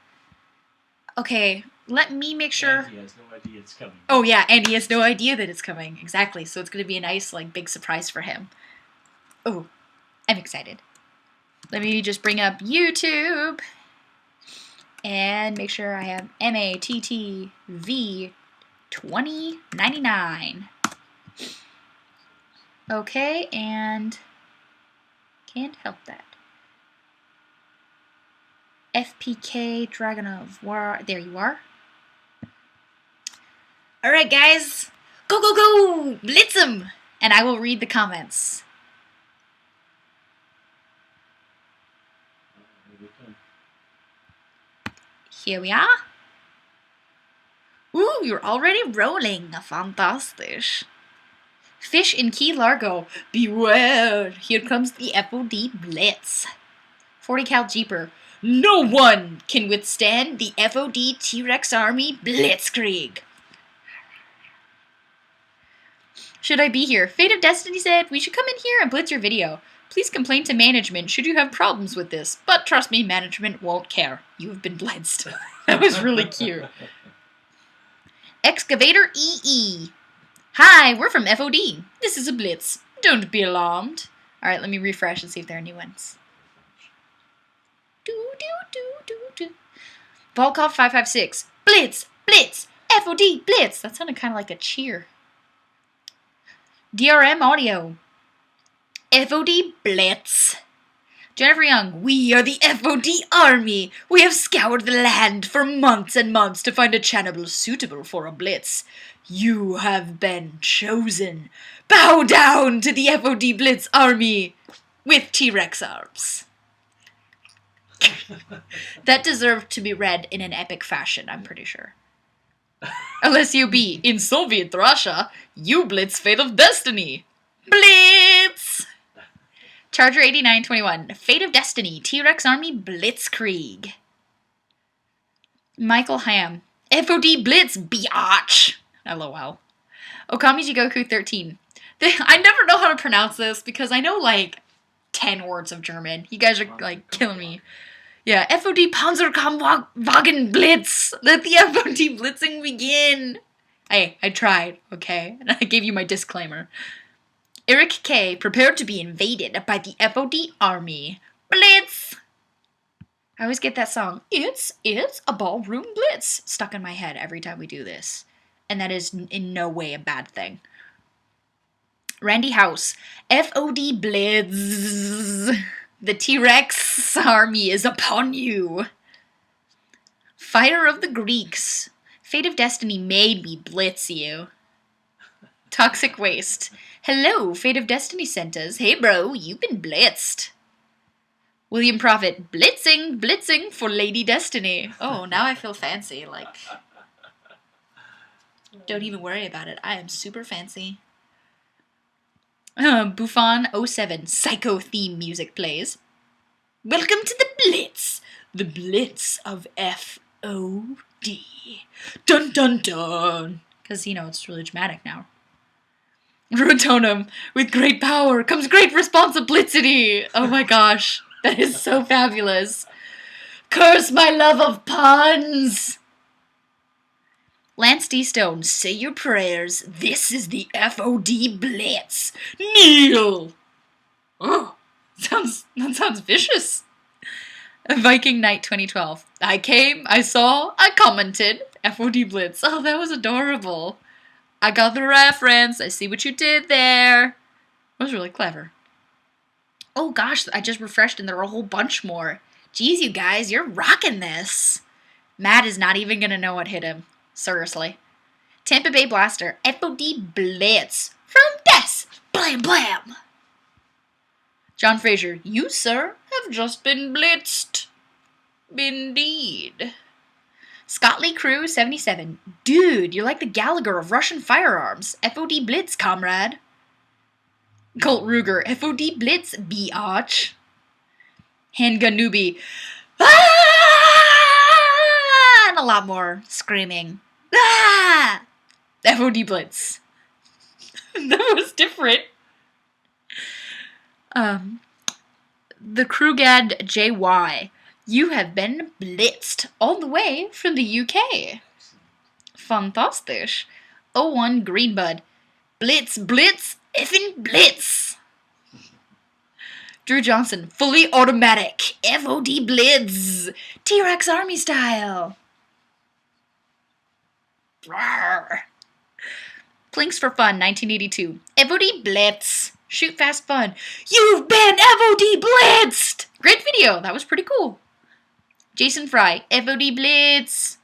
[SPEAKER 1] Okay, let me make sure.
[SPEAKER 2] And he has no idea it's coming.
[SPEAKER 1] Oh yeah, and he has no idea that it's coming. Exactly. So it's gonna be a nice, like, big surprise for him. Oh, I'm excited. Let me just bring up YouTube and make sure I have MATTV 2099. Okay, and can't help that. FPK Dragunov, there you are. Alright guys, Go, go, go! Blitz them! And I will read the comments. Here we are. Ooh, you're already rolling. Fantastic. Fish in Key Largo. Beware. Here comes the FoD Blitz. 40 cal Jeeper. No one can withstand the FoD T-Rex Army Blitzkrieg. Should I be here? Fate of Destiny said, we should come in here and blitz your video. Please complain to management should you have problems with this. But trust me, management won't care. You have been blitzed. That was really cute. Excavator EE. Hi, we're from FoD. This is a blitz. Don't be alarmed. Alright, let me refresh and see if there are new ones. Volkov 556. Blitz! Blitz! FoD Blitz! That sounded kind of like a cheer. DRM Audio. FoD Blitz. Jennifer Young. We are the FoD Army. We have scoured the land for months and months to find a channel suitable for a blitz. You have been chosen. Bow down to the FoD Blitz Army with T-Rex arms. That deserved to be read in an epic fashion, I'm pretty sure. Unless you be in Soviet Russia, you blitz Fate of Destiny. Blitz! Charger 8921. Fate of Destiny. T-Rex Army Blitzkrieg. Michael Ham. FoD Blitz biatch. LOL. Okami Jigoku 13. I never know how to pronounce this because I know like 10 words of German. You guys are like killing me. Yeah, FoD Panzerkampfwagen Blitz. Let the FoD blitzing begin. Hey, I tried, okay? And I gave you my disclaimer. Eric K. Prepared to be invaded by the FoD Army. Blitz! I always get that song, It's a Ballroom Blitz, stuck in my head every time we do this. And that is in no way a bad thing. Randy House. FoD Blitz. The T-Rex Army is upon you. Fighter of the Greeks. Fate of Destiny made me blitz you. Toxic Waste. Hello, Fate of Destiny sent us. Hey bro, you've been blitzed. William Prophet. Blitzing, blitzing for Lady Destiny. Oh, now I feel fancy. Like, don't even worry about it. I am super fancy. Buffon 07. Psycho theme music plays. Welcome to the Blitz. The Blitz of FoD. Dun dun dun. Because, you know, it's really dramatic now. Rotonum. With great power comes great responsibility. Oh my gosh. That is so fabulous. Curse my love of puns. Lance D. Stone, say your prayers. This is the FoD Blitz. Kneel! Oh, that sounds vicious. Viking Knight 2012. I came, I saw, I commented. FoD Blitz. Oh, that was adorable. I got the reference. I see what you did there. That was really clever. Oh gosh, I just refreshed and there are a whole bunch more. Jeez, you guys, you're rocking this. Matt is not even gonna know what hit him. Seriously. Tampa Bay Blaster. FoD Blitz. From Des. Blam blam. John Fraser. You, sir, have just been blitzed. Indeed. Scott Lee Crew 77. Dude, you're like the Gallagher of Russian firearms. FoD Blitz, comrade. Colt Ruger. FoD Blitz, biatch. Handgun newbie. Ah! And a lot more screaming. Ah! FoD Blitz. That was different. The Krugad JY. You have been blitzed all the way from the UK. Fantastic. 01 Greenbud. Blitz, blitz, effing blitz. Drew Johnson. Fully automatic. FoD Blitz. T-Rex Army style. Rawr. Plinks for Fun 1982. FoD Blitz. Shoot fast fun. You've been FoD blitzed! Great video. That was pretty cool. Jason Fry. FoD Blitz.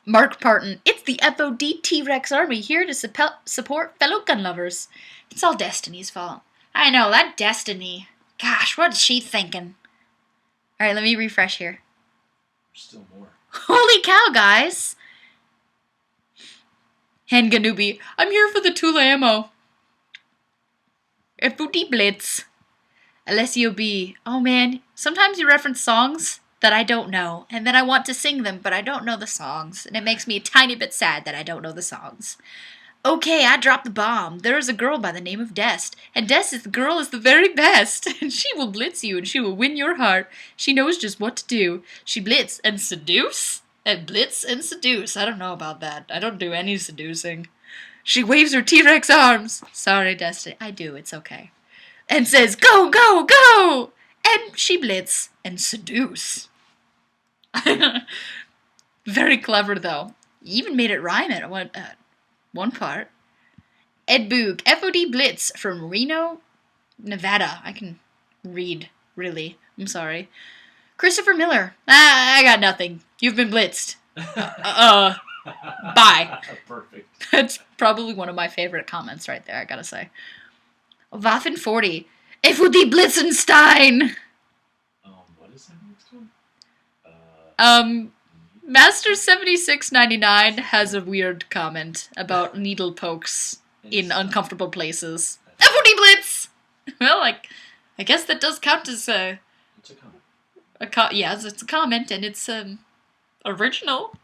[SPEAKER 1] Mark Parton, it's the FoD T-Rex Army here to support fellow gun lovers. It's all Destiny's fault. I know, that Destiny. Gosh, what's she thinking? Alright, let me refresh here.
[SPEAKER 2] There's still more.
[SPEAKER 1] Holy cow, guys! Henganubi, I'm here for the Tula ammo. FoD Blitz. Alessio B. Oh man, sometimes you reference songs that I don't know, and then I want to sing them, but I don't know the songs, and it makes me a tiny bit sad that I don't know the songs. Okay, I dropped the bomb. There is a girl by the name of Dest, and Dest's girl is the very best, and she will blitz you, and she will win your heart. She knows just what to do. She blitz and seduce? And blitz and seduce. I don't know about that. I don't do any seducing. She waves her T-Rex arms. Sorry, Destiny. I do. It's okay. And says, go, go, go! And she blitz and seduce. Very clever, though. You even made it rhyme at one part. Ed Boog, FoD Blitz from Reno, Nevada. I can read, really. I'm sorry. Christopher Miller. I got nothing. You've been blitzed. Bye.
[SPEAKER 2] Perfect.
[SPEAKER 1] That's probably one of my favorite comments right there, I gotta say. Waffen40. FoD Blitzenstein!
[SPEAKER 2] What is that next one?
[SPEAKER 1] Master7699 has a weird comment about needle pokes in uncomfortable places. FoD Blitz! Well, I guess that does count as a...
[SPEAKER 2] It's a comment.
[SPEAKER 1] Yes, it's a comment, and it's, original.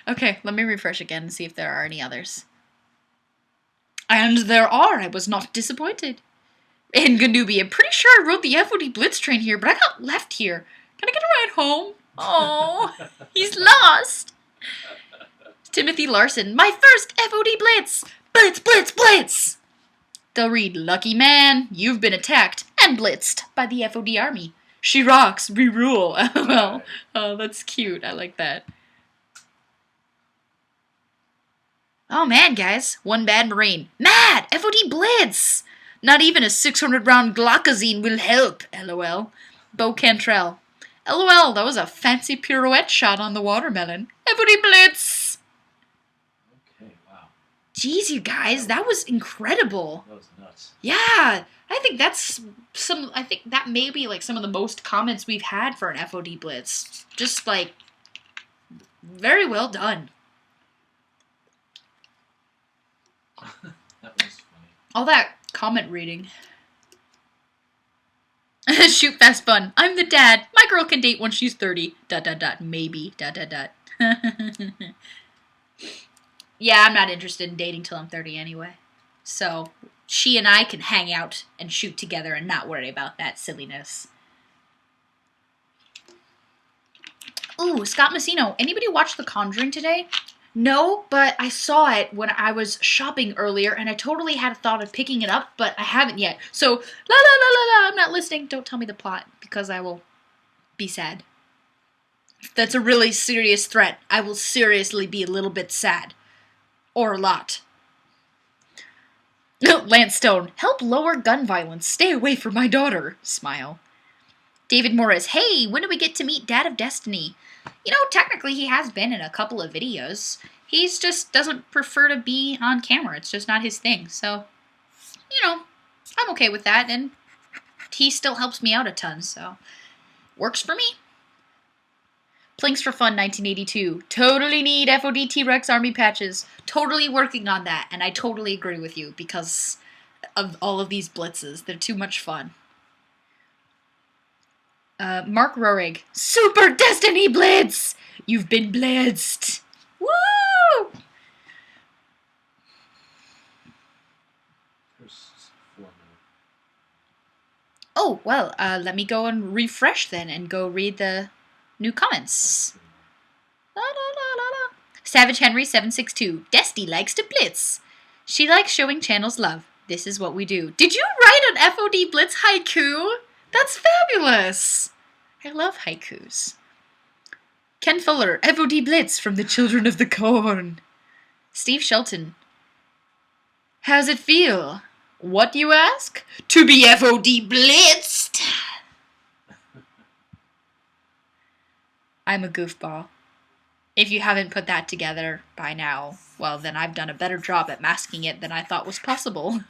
[SPEAKER 1] Okay, let me refresh again and see if there are any others. And there are. I was not disappointed. And Ganubi, I'm pretty sure I rode the FoD Blitz train here, but I got left here. Can I get a ride home? Oh, he's lost. Timothy Larson, my first FoD Blitz. Blitz, blitz, blitz. They'll read, lucky man, you've been attacked and blitzed by the FoD army. She rocks, we rule. LOL. Oh, that's cute. I like that. Oh man, guys. One bad Marine. Mad! FoD Blitz! Not even a 600-round Glockazine will help. LOL. Bo Cantrell. LOL, that was a fancy pirouette shot on the watermelon. FoD Blitz!
[SPEAKER 2] Okay, wow.
[SPEAKER 1] Jeez, you guys, that was incredible.
[SPEAKER 2] That was nuts.
[SPEAKER 1] Yeah, I think that may be like some of the most comments we've had for an FoD Blitz. Just like, very well done.
[SPEAKER 2] That was funny.
[SPEAKER 1] All that comment reading. Shoot fast fun. I'm the dad. My girl can date when she's 30. ... Maybe. ... Yeah, I'm not interested in dating till I'm 30 anyway. So, she and I can hang out and shoot together and not worry about that silliness. Ooh, Scott Messino. Anybody watch The Conjuring today? No, but I saw it when I was shopping earlier, and I totally had a thought of picking it up, but I haven't yet. So, la la la la la, I'm not listening. Don't tell me the plot, because I will be sad. That's a really serious threat. I will seriously be a little bit sad. Or a lot. Lance Stone, help lower gun violence. Stay away from my daughter. Smile. David Morris, hey, when do we get to meet Dad of Destiny? You know, technically he has been in a couple of videos. He just doesn't prefer to be on camera. It's just not his thing. So, you know, I'm okay with that. And he still helps me out a ton, so works for me. Plinks for Fun 1982. Totally need FoD T-Rex army patches. Totally working on that. And I totally agree with you because of all of these blitzes. They're too much fun. Mark Rorig. Super Destiny Blitz! You've been blitzed. Woo! Oh, well, let me go and refresh then and go read the new comments. La, la, la, la, la. Savage Henry 762. Desty likes to blitz. She likes showing channels love. This is what we do. Did you write an FoD Blitz haiku? That's fabulous. I love haikus. Ken Fuller. FoD Blitz from the Children of the Corn. Steve Shelton. How's it feel? What, you ask? To be FoD blitzed! I'm a goofball. If you haven't put that together by now, well, then I've done a better job at masking it than I thought was possible.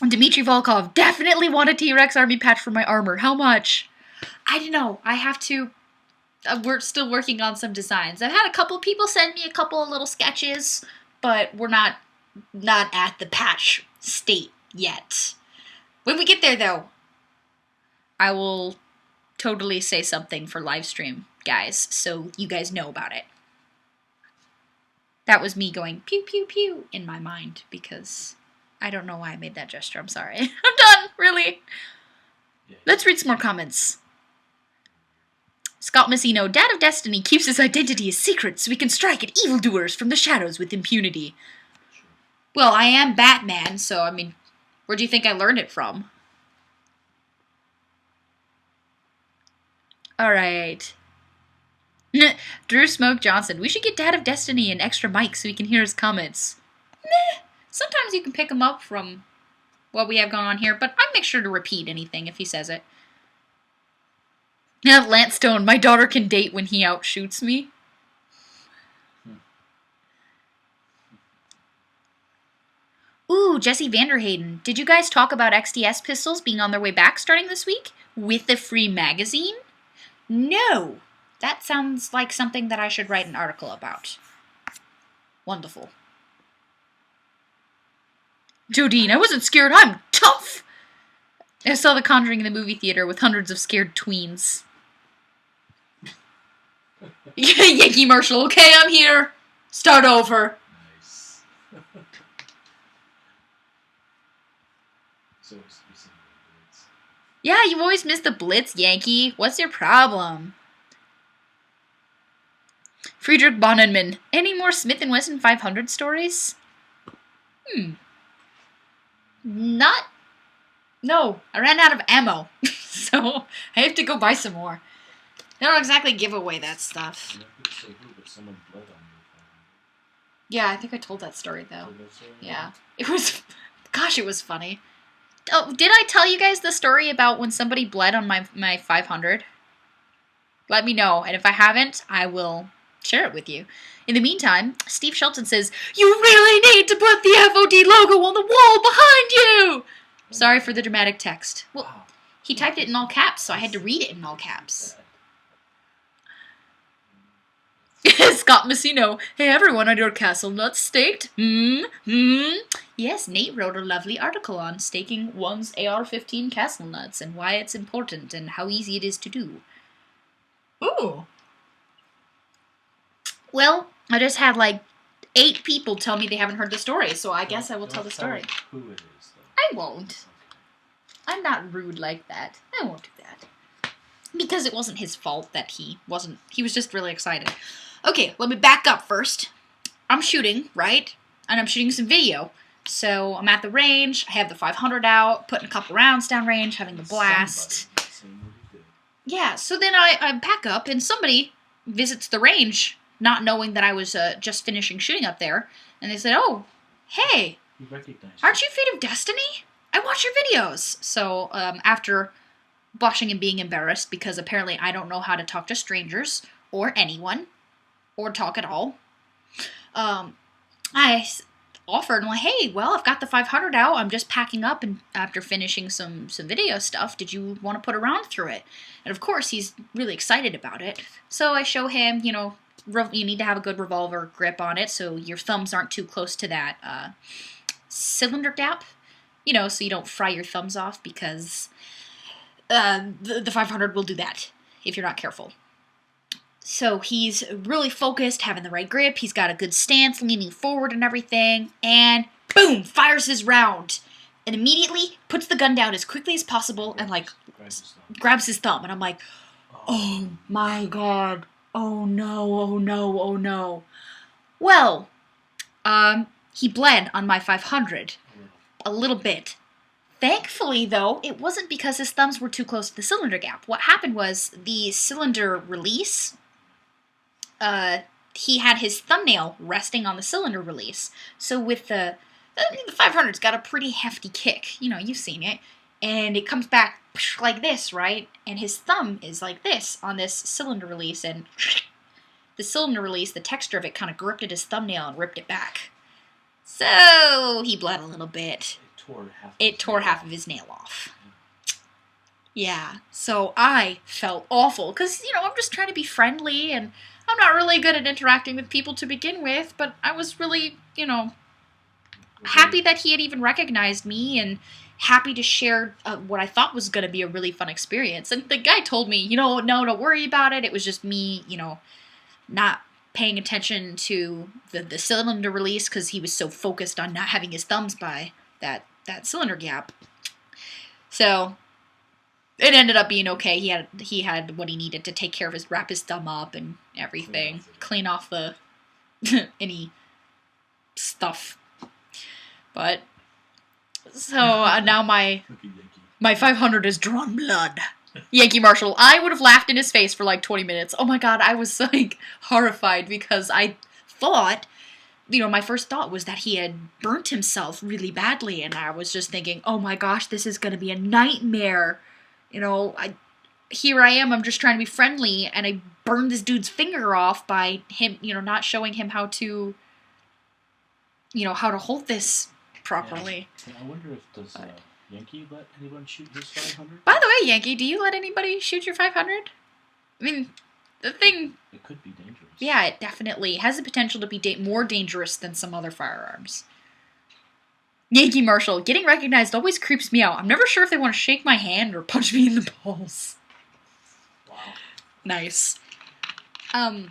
[SPEAKER 1] Dmitry Volkov, definitely want a T-Rex army patch for my armor. How much? I don't know. I have to... we're still working on some designs. I've had a couple people send me a couple of little sketches, but we're not at the patch state yet. When we get there, though, I will totally say something for live stream, guys, so you guys know about it. That was me going pew pew pew in my mind, because I don't know why I made that gesture. I'm sorry. I'm done, really. Let's read some more comments. Scott Messino, Dad of Destiny keeps his identity a secret so we can strike at evildoers from the shadows with impunity. Well, I am Batman, so, I mean, where do you think I learned it from? Alright. Drew Smoke Johnson, we should get Dad of Destiny an extra mic so he can hear his comments. Meh. Sometimes you can pick him up from what we have going on here, but I make sure to repeat anything if he says it. Now, Lance Stone, my daughter can date when he outshoots me. Ooh, Jesse Vanderhayden. Did you guys talk about XDS pistols being on their way back starting this week? With a free magazine? No. That sounds like something that I should write an article about. Wonderful. Jodine, I wasn't scared. I'm tough. I saw The Conjuring in the movie theater with hundreds of scared tweens. Yankee Marshall, okay, I'm here. Start over.
[SPEAKER 2] Nice. So
[SPEAKER 1] yeah, you've always missed the Blitz, Yankee. What's your problem? Friedrich Bonenman, any more Smith & Wesson 500 stories? No, I ran out of ammo, so I have to go buy some more. They don't exactly give away that stuff. Yeah, I think I told that story, though. Yeah. It was funny. Oh, did I tell you guys the story about when somebody bled on my 500? Let me know, and if I haven't, I will share it with you. In the meantime, Steve Shelton says, you really need to put the FoD logo on the wall behind you! Sorry for the dramatic text. Well, he typed it in all caps, so I had to read it in all caps. Scott Messino, hey everyone on your castle nut staked? Yes, Nate wrote a lovely article on staking one's AR-15 castle nuts and why it's important and how easy it is to do. Ooh. Well, I just had like 8 people tell me they haven't heard the story, so I guess I will tell the story.
[SPEAKER 2] Who it is, though.
[SPEAKER 1] I won't. I'm not rude like that. I won't do that. Because it wasn't his fault that he was just really excited. Okay, let me back up first. I'm shooting, right? And I'm shooting some video. So I'm at the range, I have the 500 out, putting a couple rounds down range, having a blast. Yeah, so then I back up and somebody visits the range, not knowing that I was just finishing shooting up there. And they said, oh, hey, aren't you FateofDestinee? I watch your videos. So after blushing and being embarrassed because apparently I don't know how to talk to strangers or anyone or talk at all, I offered, I'm like, hey, well, I've got the 500 out. I'm just packing up and after finishing some video stuff. Did you want to put a round through it? And of course, he's really excited about it. So I show him, you know, you need to have a good revolver grip on it so your thumbs aren't too close to that cylinder gap, you know, so you don't fry your thumbs off because the 500 will do that if you're not careful. So he's really focused, having the right grip. He's got a good stance, leaning forward and everything. And boom, fires his round. And immediately puts the gun down as quickly as possible and, like, grabs his thumb. And I'm like, oh, my God. Oh, no, oh, no, oh, no. Well, he bled on my 500. A little bit. Thankfully, though, it wasn't because his thumbs were too close to the cylinder gap. What happened was the cylinder release... he had his thumbnail resting on the cylinder release. So with the 500's got a pretty hefty kick. You know, you've seen it. And it comes back like this, right? And his thumb is like this on this cylinder release. And the cylinder release, the texture of it kind of gripped at his thumbnail and ripped it back. So he bled a little bit. It tore half of his nail off. Yeah, so I felt awful because, you know, I'm just trying to be friendly and I'm not really good at interacting with people to begin with, but I was really, you know, happy that he had even recognized me and happy to share what I thought was going to be a really fun experience. And the guy told me, you know, no, don't worry about it. It was just me, you know, not paying attention to the cylinder release because he was so focused on not having his thumbs by that cylinder gap. So it ended up being okay. He had what he needed to take care of wrap his thumb up and everything, clean off the any stuff. But so now my 500 is drawn blood. Yankee Marshall. I would have laughed in his face for like 20 minutes. Oh my god, I was like horrified because I thought, you know, my first thought was that he had burnt himself really badly, and I was just thinking, oh my gosh, this is going to be a nightmare. You know, here I am, I'm just trying to be friendly, and I burned this dude's finger off by him, you know, not showing him how to, you know, how to hold this properly.
[SPEAKER 2] Yeah. I wonder if does Yankee let anyone shoot his 500?
[SPEAKER 1] By the way, Yankee, do you let anybody shoot your 500? I mean, the thing...
[SPEAKER 2] It could be dangerous.
[SPEAKER 1] Yeah, it definitely has the potential to be more dangerous than some other firearms. Yankee Marshall, getting recognized always creeps me out. I'm never sure if they want to shake my hand or punch me in the balls.
[SPEAKER 2] Wow.
[SPEAKER 1] Nice. I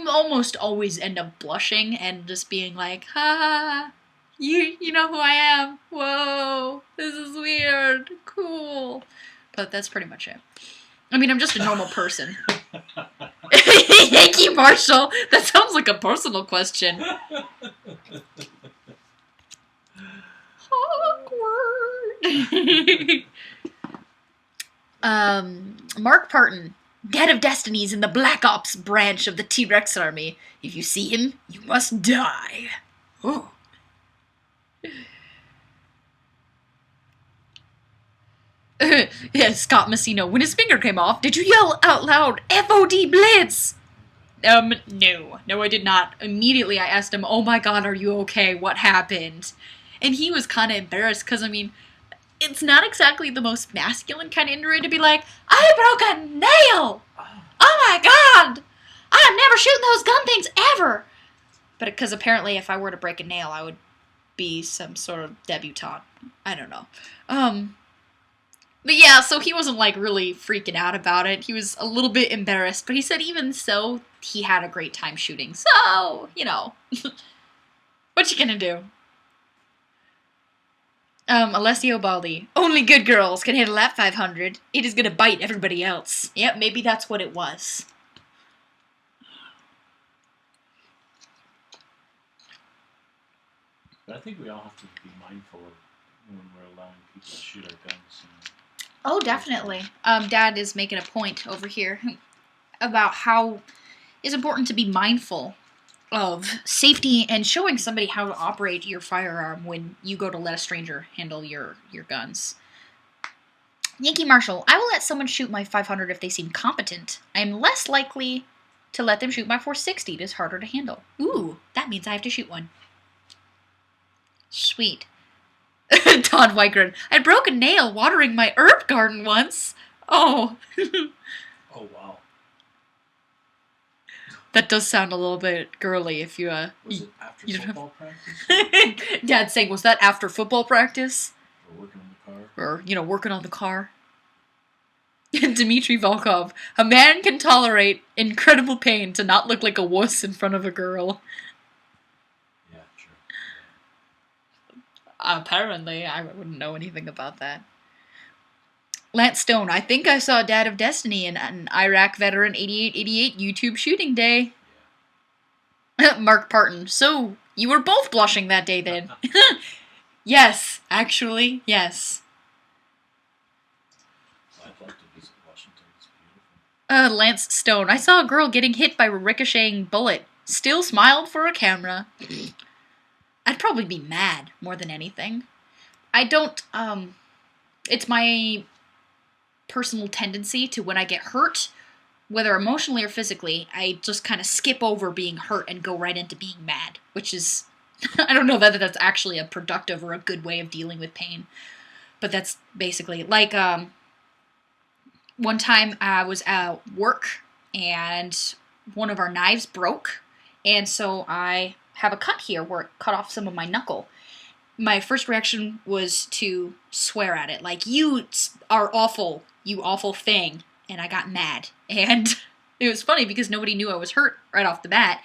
[SPEAKER 1] almost always end up blushing and just being like, ha, you know who I am. Whoa, this is weird. Cool. But that's pretty much it. I mean, I'm just a normal person. Yankee Marshall, that sounds like a personal question. Awkward. Mark Parton, Dead of Destiny's in the Black Ops branch of the T-Rex army. If you see him, you must die. Ooh. Yeah, Scott Messino, when his finger came off, did you yell out loud, FoD Blitz? No, I did not. Immediately I asked him, oh my god, are you okay? What happened? And he was kind of embarrassed, because, I mean, it's not exactly the most masculine kind of injury to be like, I broke a nail! Oh my god! I'm never shooting those gun things ever! But because apparently if I were to break a nail, I would be some sort of debutante. I don't know. But yeah, so he wasn't like really freaking out about it. He was a little bit embarrassed, but he said even so, he had a great time shooting. So, you know, what you gonna do? Alessio Baldi. Only good girls can handle that 500. It is gonna bite everybody else. Yep, maybe that's what it was.
[SPEAKER 2] But I think we all have to be mindful of when we're allowing people to shoot our guns.
[SPEAKER 1] Oh, definitely. Dad is making a point over here about how it's important to be mindful of safety and showing somebody how to operate your firearm when you go to let a stranger handle your guns. Yankee Marshall, I will let someone shoot my 500 if they seem competent. I am less likely to let them shoot my 460. It is harder to handle. Ooh, that means I have to shoot one. Sweet. Todd Weigren, I broke a nail watering my herb garden once. Oh.
[SPEAKER 2] Oh, wow.
[SPEAKER 1] That does sound a little bit girly if you,
[SPEAKER 2] Was it after football practice?
[SPEAKER 1] Dad's saying, was that after football practice?
[SPEAKER 2] Or working on the car?
[SPEAKER 1] Or, you know, working on the car? Dmitry Volkov, a man can tolerate incredible pain to not look like a wuss in front of a girl.
[SPEAKER 2] Yeah, true.
[SPEAKER 1] Apparently, I wouldn't know anything about that. Lance Stone, I think I saw Dad of Destiny in an Iraq veteran 8888 YouTube shooting day. Yeah. Mark Parton, so you were both blushing that day then. Yes, actually, yes.
[SPEAKER 2] I'd like to visit Washington. It's beautiful.
[SPEAKER 1] Lance Stone, I saw a girl getting hit by a ricocheting bullet. Still smiled for a camera. I'd probably be mad more than anything. I don't, it's my personal tendency to when I get hurt whether emotionally or physically, I just kind of skip over being hurt and go right into being mad, which is, I don't know whether that's actually a productive or a good way of dealing with pain, but that's basically, like, one time I was at work and one of our knives broke, and so I have a cut here where it cut off some of my knuckle. My first reaction was to swear at it, like, you are awful, you awful thing, and I got mad. And it was funny because nobody knew I was hurt right off the bat,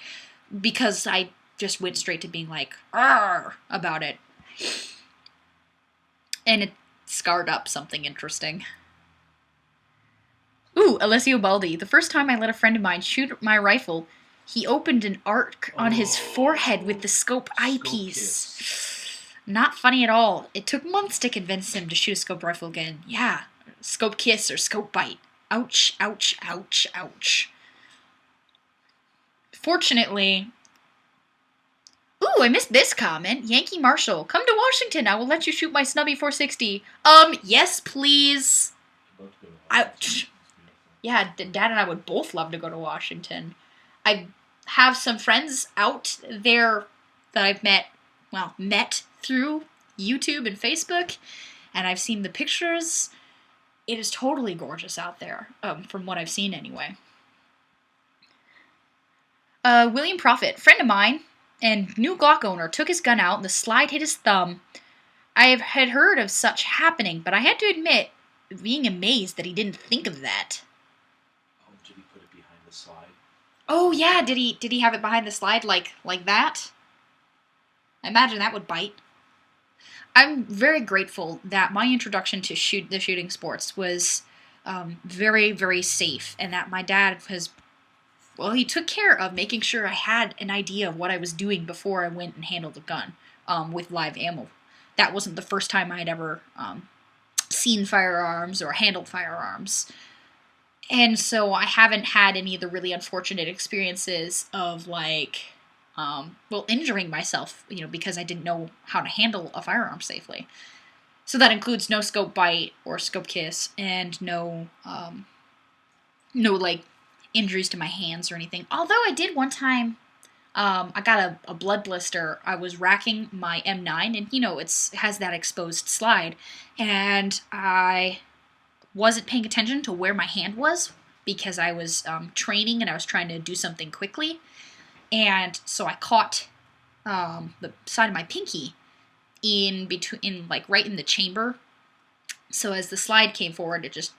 [SPEAKER 1] because I just went straight to being like, "Arr!" about it. And it scarred up something interesting. Ooh, Alessio Baldi. The first time I let a friend of mine shoot my rifle, he opened an arc on his forehead with the scope eyepiece. Not funny at all. It took months to convince him to shoot a scope rifle again. Yeah, scope kiss or scope bite. Ouch, ouch, ouch, ouch. Fortunately... Ooh, I missed this comment. Yankee Marshall. Come to Washington. I will let you shoot my snubby 460. Yes, please. Ouch. Yeah, Dad and I would both love to go to Washington. I have some friends out there that I've met through YouTube and Facebook, and I've seen the pictures. It is totally gorgeous out there, from what I've seen anyway. William Prophet, friend of mine and new Glock owner, took his gun out and the slide hit his thumb. I had heard of such happening, but I had to admit, being amazed that he didn't think of that.
[SPEAKER 2] Oh, did he put it behind the slide?
[SPEAKER 1] Oh yeah, did he have it behind the slide like that? I imagine that would bite. I'm very grateful that my introduction to the shooting sports was very, very safe, and that my dad he took care of making sure I had an idea of what I was doing before I went and handled a gun with live ammo. That wasn't the first time I had ever seen firearms or handled firearms. And so I haven't had any of the really unfortunate experiences of, like, injuring myself, because I didn't know how to handle a firearm safely. So that includes no scope bite or scope kiss, and no injuries to my hands or anything. Although I did one time, I got a blood blister. I was racking my M9, and it has that exposed slide, and I wasn't paying attention to where my hand was because I was training and I was trying to do something quickly. And so I caught the side of my pinky in between, right in the chamber. So as the slide came forward, it just,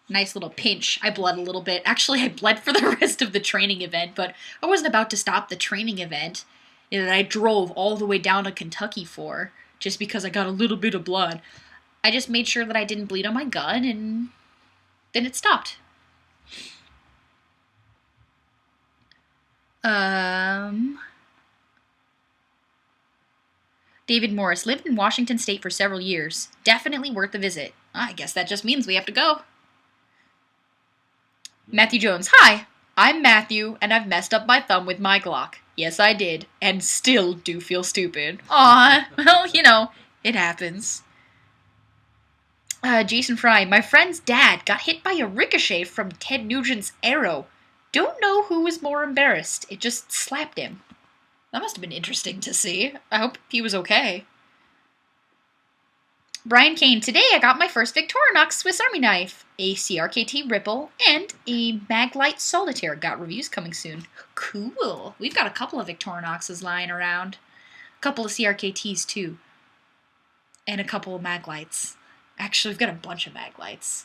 [SPEAKER 1] nice little pinch. I bled a little bit. Actually, I bled for the rest of the training event, but I wasn't about to stop the training event that I drove all the way down to Kentucky for, just because I got a little bit of blood. I just made sure that I didn't bleed on my gun, and then it stopped. David Morris lived in Washington State for several years. Definitely worth a visit. I guess that just means we have to go. Matthew Jones. Hi, I'm Matthew, and I've messed up my thumb with my Glock. Yes, I did, and still do feel stupid. Aw, well, it happens. Jason Fry. My friend's dad got hit by a ricochet from Ted Nugent's arrow. Don't know who was more embarrassed. It just slapped him. That must have been interesting to see. I hope he was okay. Brian Kane. Today I got my first Victorinox Swiss Army knife, a CRKT Ripple, and a Maglite Solitaire. Got reviews coming soon. Cool. We've got a couple of Victorinoxes lying around. A couple of CRKTs too. And a couple of Maglites. Actually, we've got a bunch of Maglites.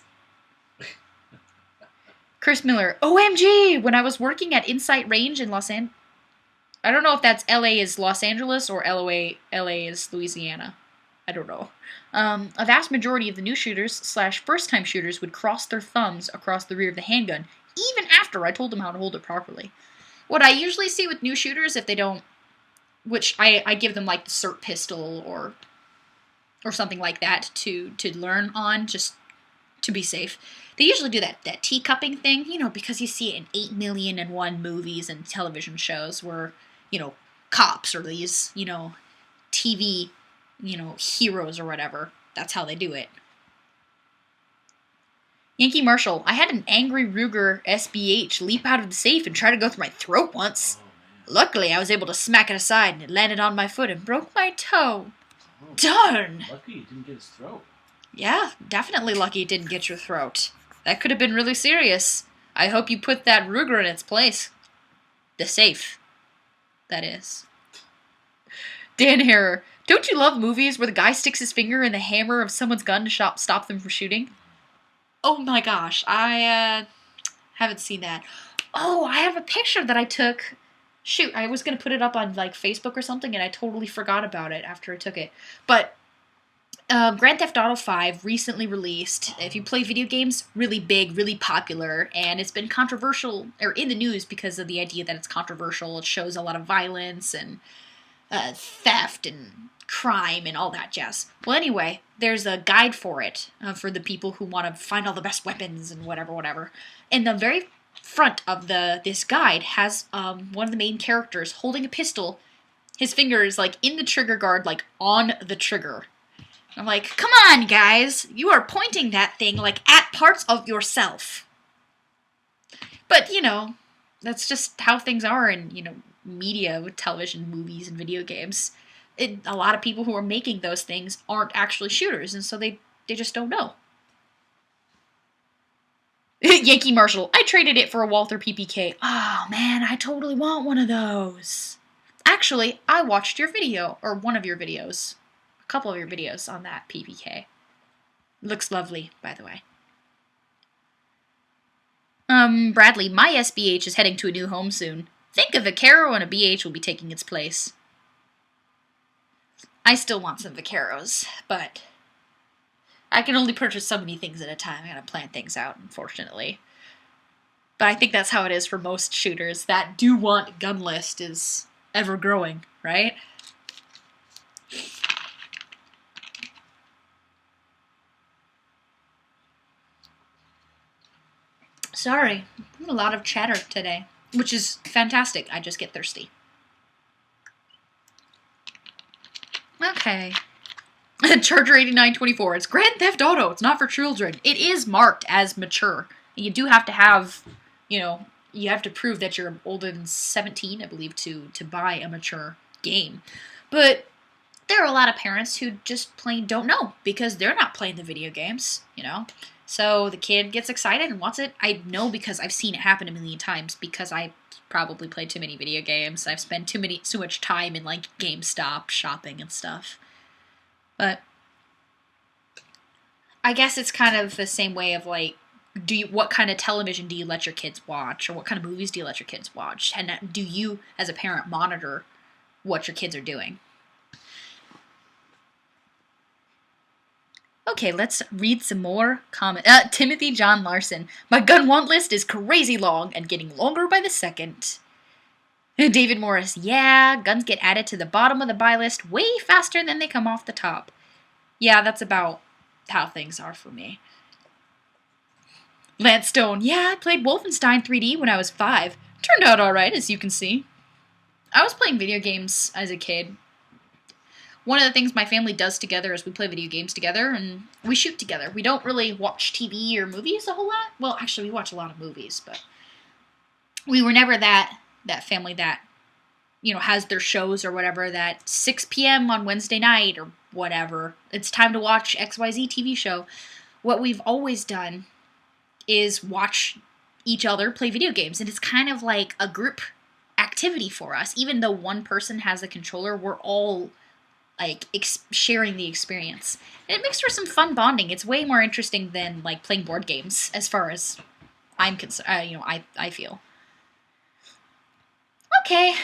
[SPEAKER 1] Chris Miller. OMG! When I was working at Insight Range in Los Angeles... I don't know if that's LA is Los Angeles or LA is Louisiana. I don't know. A vast majority of the new shooters / first-time shooters would cross their thumbs across the rear of the handgun, even after I told them how to hold it properly. What I usually see with new shooters, if they don't... Which I give them, like, the SIRT pistol or something like that to learn on, just to be safe. They usually do that teacupping thing, because you see it in 8,000,001 movies and television shows where, cops or these, TV, heroes or whatever. That's how they do it. Yankee Marshall, I had an angry Ruger SBH leap out of the safe and try to go through my throat once.
[SPEAKER 2] Oh, man.
[SPEAKER 1] Luckily, I was able to smack it aside and it landed on my foot and broke my toe.
[SPEAKER 2] Oh,
[SPEAKER 1] Darn!
[SPEAKER 2] lucky you didn't get his throat.
[SPEAKER 1] Yeah, definitely lucky it didn't get your throat. That could have been really serious. I hope you put that Ruger in its place. The safe. That is. Dan Harrer, don't you love movies where the guy sticks his finger in the hammer of someone's gun to stop them from shooting? Oh my gosh, I haven't seen that. Oh, I have a picture that I took. Shoot, I was going to put it up on like Facebook or something and I totally forgot about it after I took it. But Grand Theft Auto 5 recently released. If you play video games, really big, really popular, and it's been controversial, or in the news because of the idea that it's controversial. It shows a lot of violence and theft and crime and all that jazz. Well, anyway, there's a guide for it, for the people who want to find all the best weapons and whatever. And the very front of this guide has one of the main characters holding a pistol. His finger is like in the trigger guard, like on the trigger. I'm like, come on, guys. You are pointing that thing like at parts of yourself. But, you know, that's just how things are in, you know, media with television, movies, and video games. A lot of people who are making those things aren't actually shooters, and so they just don't know. Yankee Marshall, I traded it for a Walther PPK. Oh, man, I totally want one of those. Actually, I watched your video, or one of your videos. A couple of your videos on that PPK. Looks lovely, by the way. Bradley, my SBH is heading to a new home soon. Think a Vaquero and a BH will be taking its place. I still want some Vaqueros, but I can only purchase so many things at a time. I gotta plan things out, unfortunately. But I think that's how it is for most shooters. That do want gun list is ever growing, right? Sorry, a lot of chatter today, which is fantastic. I just get thirsty. Okay. Charger 8924. It's Grand Theft Auto. It's not for children. It is marked as mature. And you do have to have, you know, you have to prove that you're older than 17, I believe, to buy a mature game. But there are a lot of parents who just plain don't know because they're not playing the video games, you know. So the kid gets excited and wants it. I know because I've seen it happen a million times because I probably played too many video games. I've spent too much time in like GameStop shopping and stuff. But I guess it's kind of the same way of like, what kind of television do you let your kids watch, or what kind of movies do you let your kids watch, and do you as a parent monitor what your kids are doing? Okay, let's read some more comments. Timothy John Larson. My gun want list is crazy long and getting longer by the second. David Morris. Yeah, guns get added to the bottom of the buy list way faster than they come off the top. Yeah, that's about how things are for me. Lance Stone. Yeah, I played Wolfenstein 3D when I was 5. Turned out alright, as you can see. I was playing video games as a kid. One of the things my family does together is we play video games together and we shoot together. We don't really watch TV or movies a whole lot. Well, actually, we watch a lot of movies, but we were never that family that, you know, has their shows or whatever that 6 p.m. on Wednesday night or whatever. It's time to watch XYZ TV show. What we've always done is watch each other play video games, and it's kind of like a group activity for us. Even though one person has a controller, we're all like sharing the experience, and it makes for some fun bonding. It's way more interesting than like playing board games, as far as I'm concerned. You know, I feel. Okay,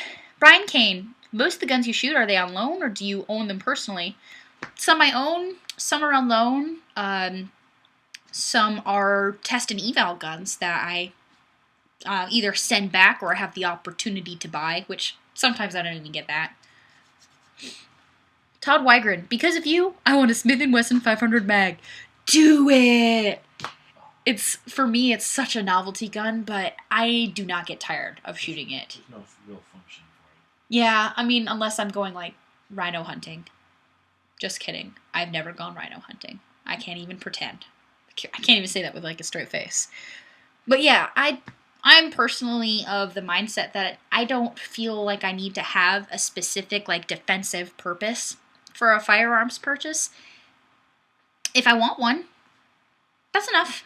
[SPEAKER 1] Brian Kane. Most of the guns you shoot, are they on loan or do you own them personally? Some I own, some are on loan. Some are test and eval guns that I either send back or have the opportunity to buy, which sometimes I don't even get that. Todd Wygren, because of you, I want a Smith & Wesson 500 mag. Do it! For me, it's such a novelty gun, but I do not get tired of shooting it.
[SPEAKER 2] There's no real function for it.
[SPEAKER 1] Yeah, I mean, unless I'm going, like, rhino hunting. Just kidding. I've never gone rhino hunting. I can't even pretend. I can't even say that with like a straight face. But yeah, I'm personally of the mindset that I don't feel like I need to have a specific like defensive purpose for a firearms purchase. If I want one, that's enough.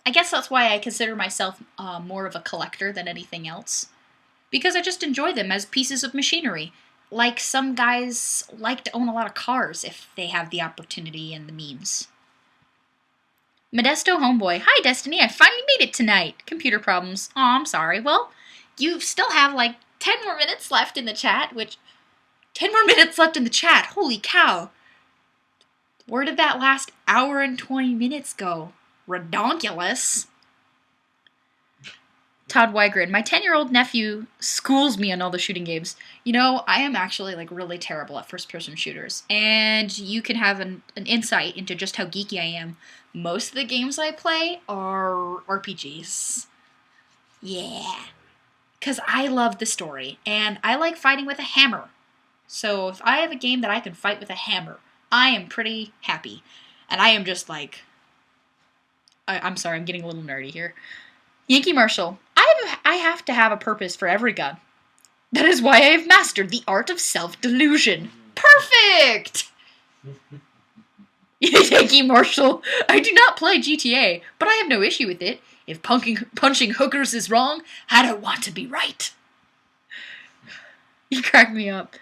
[SPEAKER 1] I guess that's why I consider myself more of a collector than anything else. Because I just enjoy them as pieces of machinery. Like some guys like to own a lot of cars if they have the opportunity and the means. Modesto Homeboy. Hi, Destiny. I finally made it tonight. Computer problems. Aw, I'm sorry. Well, you still have like 10 more minutes left in the chat, which... 10 more minutes left in the chat. Holy cow. Where did that last hour and 20 minutes go? Redonkulous. Todd Wygren. My 10-year-old nephew schools me on all the shooting games. You know, I am actually like really terrible at first-person shooters. And you can have an insight into just how geeky I am. Most of the games I play are RPGs. Yeah. Because I love the story. And I like fighting with a hammer. So if I have a game that I can fight with a hammer, I am pretty happy. And I am just like... I'm sorry, I'm getting a little nerdy here. Yankee Marshall. I have to have a purpose for every gun. That is why I have mastered the art of self-delusion. Perfect! Yankee Marshall. I do not play GTA, but I have no issue with it. If punching hookers is wrong, I don't want to be right. You crack me up.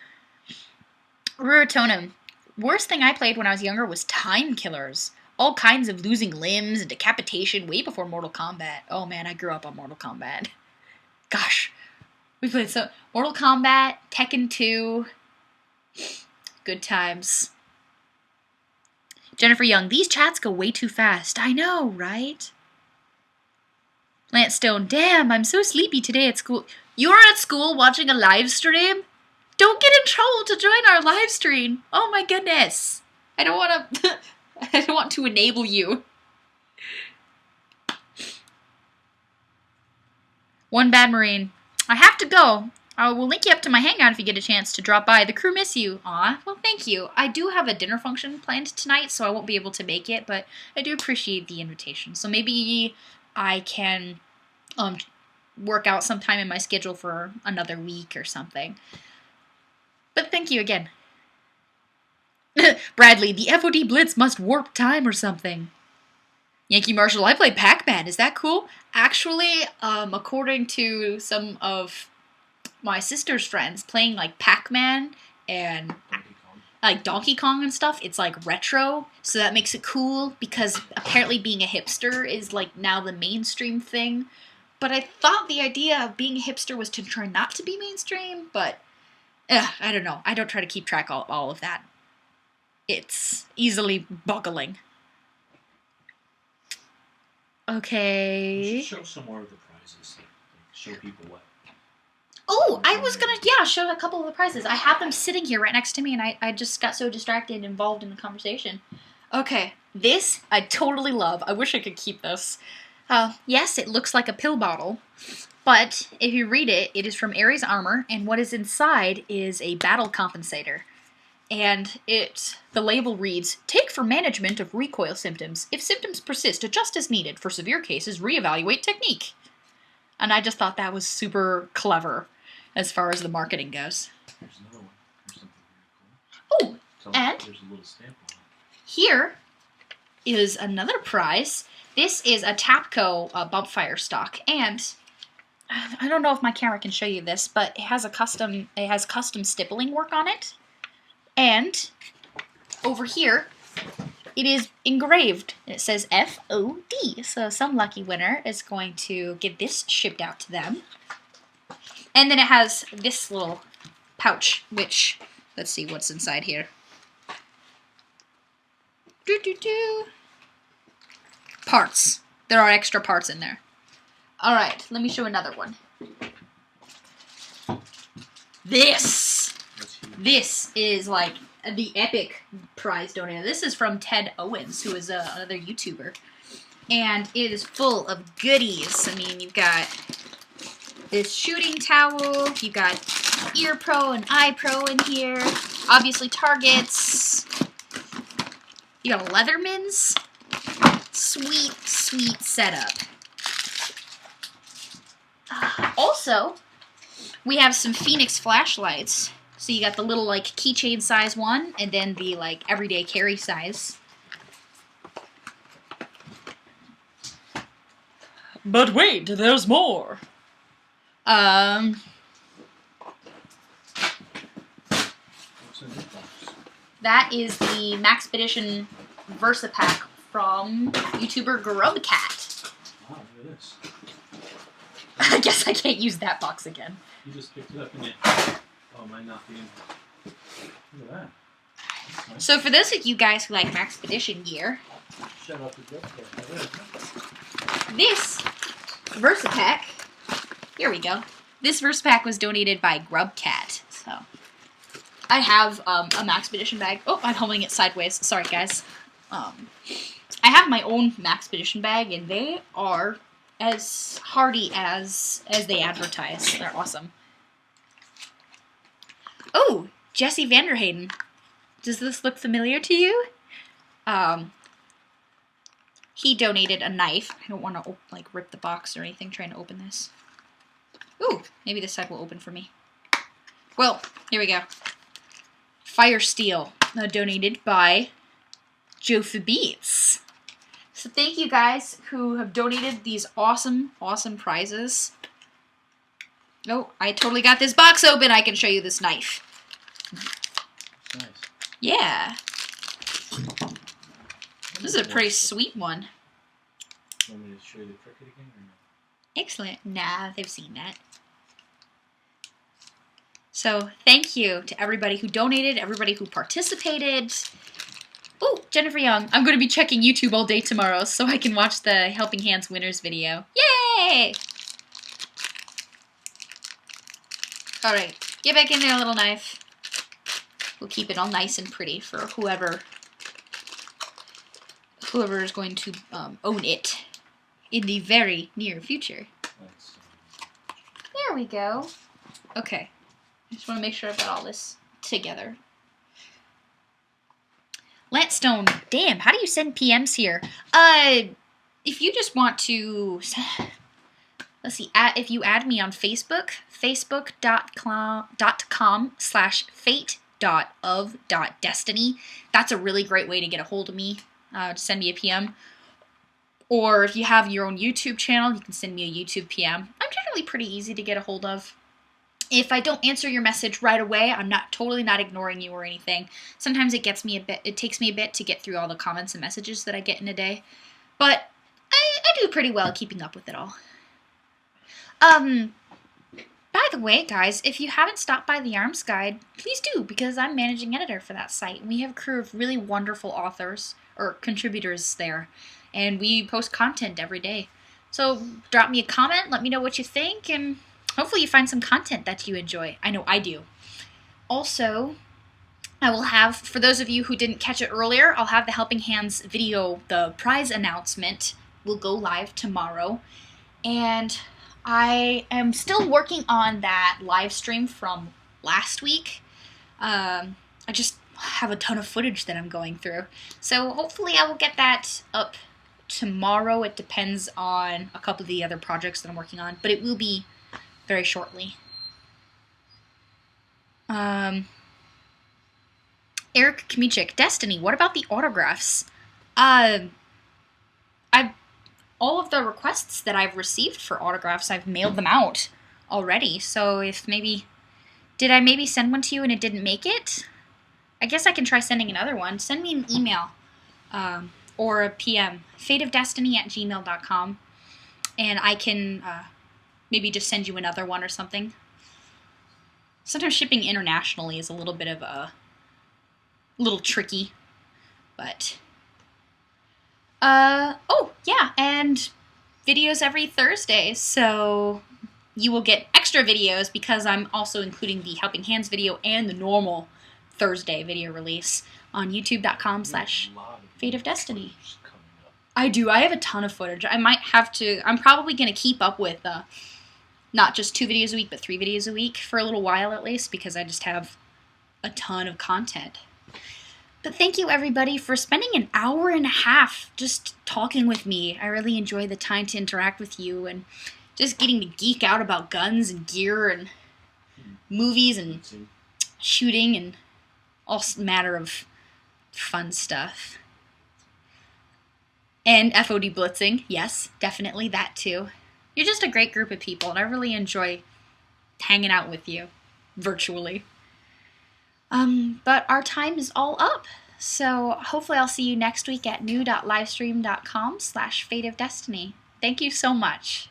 [SPEAKER 1] Rurotonum. Worst thing I played when I was younger was Time Killers. All kinds of losing limbs and decapitation way before Mortal Kombat. Oh man, I grew up on Mortal Kombat. Gosh. We played so... Mortal Kombat, Tekken 2. Good times. Jennifer Young. These chats go way too fast. I know, right? Lance Stone. Damn, I'm so sleepy today at school. You're at school watching a live stream? Don't get in trouble to join our live stream. Oh my goodness. I don't want to... I don't want to enable you. One Bad Marine. I have to go. I will link you up to my hangout if you get a chance to drop by. The crew miss you. Aw, well thank you. I do have a dinner function planned tonight, so I won't be able to make it, but I do appreciate the invitation. So maybe I can work out some time in my schedule for another week or something. But thank you again. Bradley, the FoD Blitz must warp time or something. Yankee Marshall, I play Pac-Man. Is that cool? Actually, according to some of my sister's friends, playing like Pac-Man and like Donkey Kong and stuff, it's like retro, so that makes it cool because apparently being a hipster is like now the mainstream thing. But I thought the idea of being a hipster was to try not to be mainstream, but I don't know. I don't try to keep track of all of that. It's easily boggling. Okay.
[SPEAKER 2] Show some more of the prizes. Like, show people what.
[SPEAKER 1] Oh, I was gonna, show a couple of the prizes. I have them sitting here right next to me, and I just got so distracted and involved in the conversation. Okay, this I totally love. I wish I could keep this. Yes, it looks like a pill bottle, but if you read it, it is from Ares Armor, and what is inside is a battle compensator. And the label reads, take for management of recoil symptoms. If symptoms persist, adjust as needed. For severe cases, reevaluate technique. And I just thought that was super clever as far as the marketing goes.
[SPEAKER 2] There's another one. There's something very cool.
[SPEAKER 1] Oh,
[SPEAKER 2] So
[SPEAKER 1] and
[SPEAKER 2] there's a little stamp on it.
[SPEAKER 1] here is another prize. This is a Tapco bump fire stock. And I don't know if my camera can show you this, but it has custom stippling work on it. And over here, it is engraved. It says FoD. So some lucky winner is going to get this shipped out to them. And then it has this little pouch, which, let's see what's inside here. Parts. There are extra parts in there. All right, let me show another one. This is like the epic prize donator. This is from Ted Owens, who is another YouTuber. And it is full of goodies. I mean, you've got this shooting towel, you've got Ear Pro and Eye Pro in here, obviously targets, you got Leathermans, Sweet, sweet setup. Also, we have some Phoenix flashlights. So you got the little like keychain size one, and then the like everyday carry size. But wait, there's more.
[SPEAKER 2] What's in this box?
[SPEAKER 1] That is the Maxpedition Versa Pack from YouTuber Grubcat.
[SPEAKER 2] Wow, look at this.
[SPEAKER 1] I guess I can't use that box again.
[SPEAKER 2] You just picked it up and it. Oh, might not be in. Look at that. That's nice.
[SPEAKER 1] So for those of you guys who like Maxpedition gear,
[SPEAKER 2] Shut up the
[SPEAKER 1] this Versa Pack, here we go. This Versa Pack was donated by Grubcat. So I have a Maxpedition bag. Oh, I'm holding it sideways. Sorry, guys. I have my own Maxpedition bag, and they are as hardy as they advertise. They're awesome. Oh, Jesse Vanderhayden. Does this look familiar to you? He donated a knife. I don't want to like rip the box or anything trying to open this. Ooh, maybe this side will open for me. Well, here we go. Fire Steel, donated by FoD Blitz. So thank you guys who have donated these awesome, awesome prizes. Oh, I totally got this box open. I can show you this knife.
[SPEAKER 2] Nice.
[SPEAKER 1] Yeah. This is a pretty sweet one.
[SPEAKER 2] Want me to show you the cricket again or no?
[SPEAKER 1] Excellent. Nah, they've seen that. So thank you to everybody who donated, everybody who participated. Oh, Jennifer Young. I'm going to be checking YouTube all day tomorrow so I can watch the Helping Hands winners video. Yay! Alright, get back in there, little knife. We'll keep it all nice and pretty for whoever is going to own it in the very near future. There we go. Okay. I just want to make sure I've got all this together. Letstone. Damn, how do you send PMs here? If you just want to... Let's see. If you add me on Facebook, facebook.com/fate.of.destiny. That's a really great way to get a hold of me. To send me a PM. Or if you have your own YouTube channel, you can send me a YouTube PM. I'm generally pretty easy to get a hold of. If I don't answer your message right away, I'm totally not ignoring you or anything. Sometimes it takes me a bit to get through all the comments and messages that I get in a day. But I do pretty well keeping up with it all. By the way, guys, if you haven't stopped by the Arms Guide, please do, because I'm managing editor for that site. And we have a crew of really wonderful authors, or contributors there, and we post content every day. So drop me a comment, let me know what you think, and hopefully you find some content that you enjoy. I know I do. Also, I will have, for those of you who didn't catch it earlier, I'll have the Helping Hands video, the prize announcement will go live tomorrow. And I am still working on that live stream from last week. I just have a ton of footage that I'm going through. So hopefully I will get that up tomorrow. It depends on a couple of the other projects that I'm working on, but it will be very shortly. Eric Kmichik, Destiny, what about the autographs? All of the requests that I've received for autographs, I've mailed them out already. So if did I maybe send one to you and it didn't make it? I guess I can try sending another one. Send me an email or a PM, FateofDestinee@gmail.com, and I can maybe just send you another one or something. Sometimes shipping internationally is a little bit of a little tricky, but oh yeah, and videos every Thursday, so you will get extra videos because I'm also including the Helping Hands video and the normal Thursday video release on youtube.com/FateofDestinee. I do. I have a ton of footage. I'm probably going to keep up with not just 2 videos a week, but 3 videos a week for a little while at least, because I just have a ton of content. But thank you, everybody, for spending an hour and a half just talking with me. I really enjoy the time to interact with you and just getting to geek out about guns and gear and movies and shooting and all matter of fun stuff. And FoD blitzing, yes, definitely that too. You're just a great group of people, and I really enjoy hanging out with you virtually. But our time is all up, so hopefully I'll see you next week at new.livestream.com/FateofDestinee. Thank you so much.